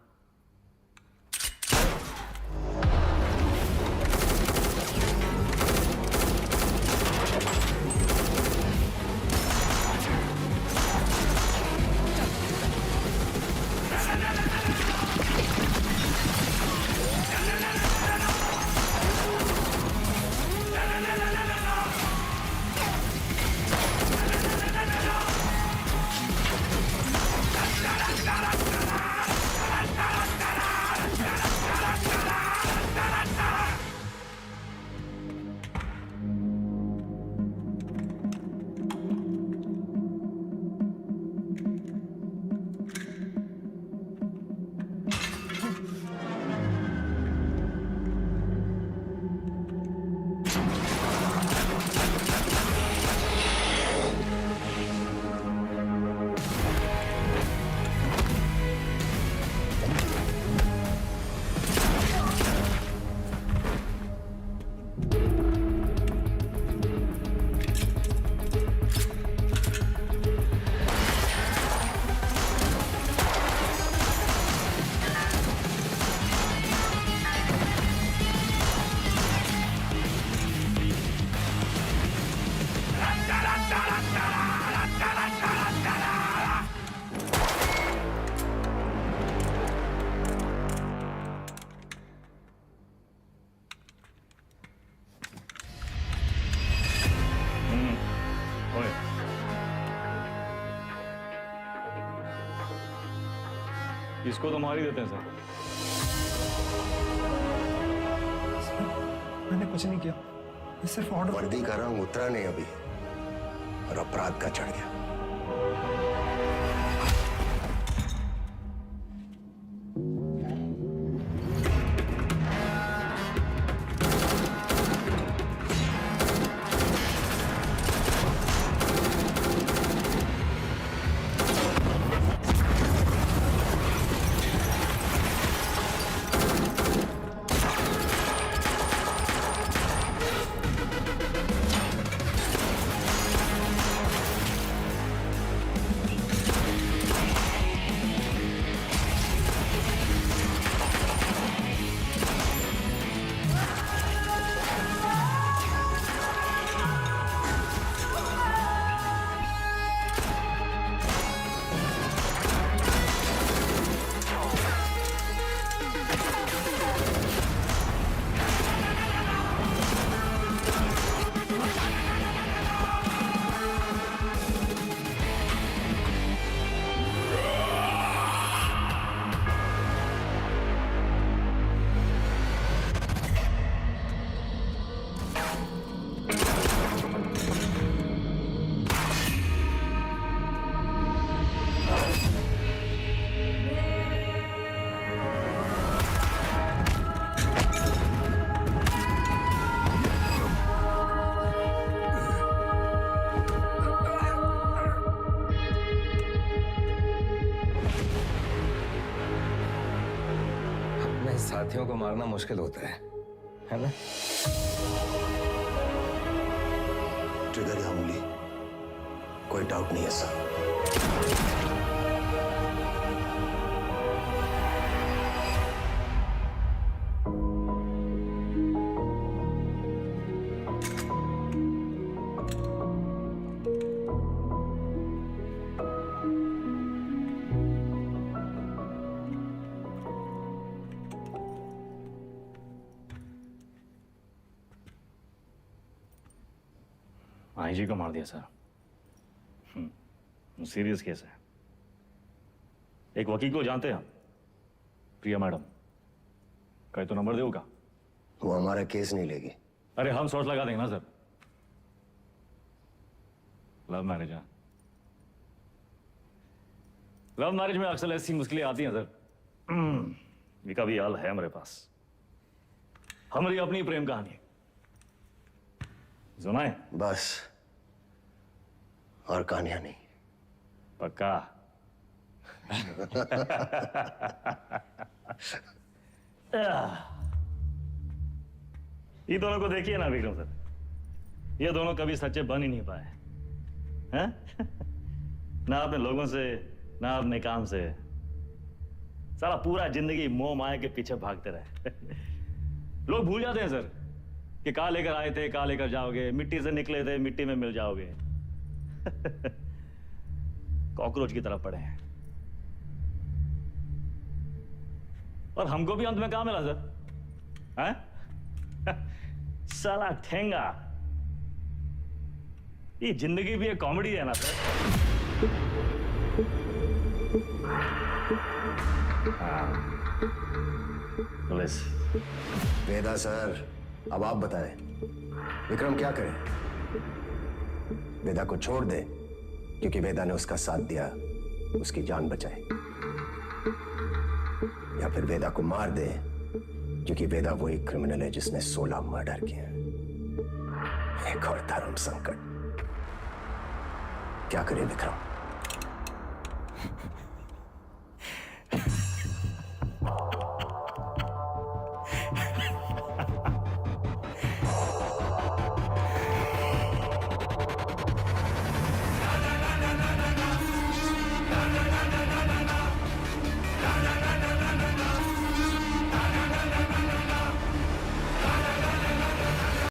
इसको तो मार ही देते हैं सर। मैंने कुछ नहीं किया, मैं सिर्फ ऑर्डर। वर्दी का रंग उतरा नहीं अभी और अपराध का चढ़ गया। साथियों को मारना मुश्किल होता है ना? ट्रिगर या उंगली, कोई डाउट नहीं है सर। आईजी को मार दिया सर। सीरियस केस है। एक वकील को जानते हैं हम, प्रिया मैडम। कहे तो नंबर दे का। वो हमारा केस नहीं लेगी। अरे हम सोच लगा देंगे ना सर। लव मैरिज है। लव मैरिज में अक्सर ऐसी मुश्किलें आती हैं सर। इसका भी हाल है हमारे पास। हमारी अपनी प्रेम कहानी सुनाए बस, और कहानियां नहीं। पक्का? ये दोनों को देखिए ना विक्रम सर, ये दोनों कभी सच्चे बन ही नहीं पाए हैं? ना अपने लोगों से, ना अपने काम से। सारा पूरा जिंदगी मोह माया के पीछे भागते रहे। लोग भूल जाते हैं सर कि कहां लेकर आए थे, कहां लेकर जाओगे। मिट्टी से निकले थे, मिट्टी में मिल जाओगे। कॉकरोच की तरफ पड़े हैं। और हमको भी अंत में कहां मिला सर? हैं? साला ठेंगा। ये जिंदगी भी एक कॉमेडी है ना सर। पुलिस। वेदा सर, अब आप बताएं, विक्रम क्या करे? वेदा को छोड़ दे क्योंकि वेदा ने उसका साथ दिया, उसकी जान बचाई, या फिर वेदा को मार दे क्योंकि वेदा वही क्रिमिनल है जिसने 16 मर्डर किए। एक और धर्म संकट। क्या करे विक्रम?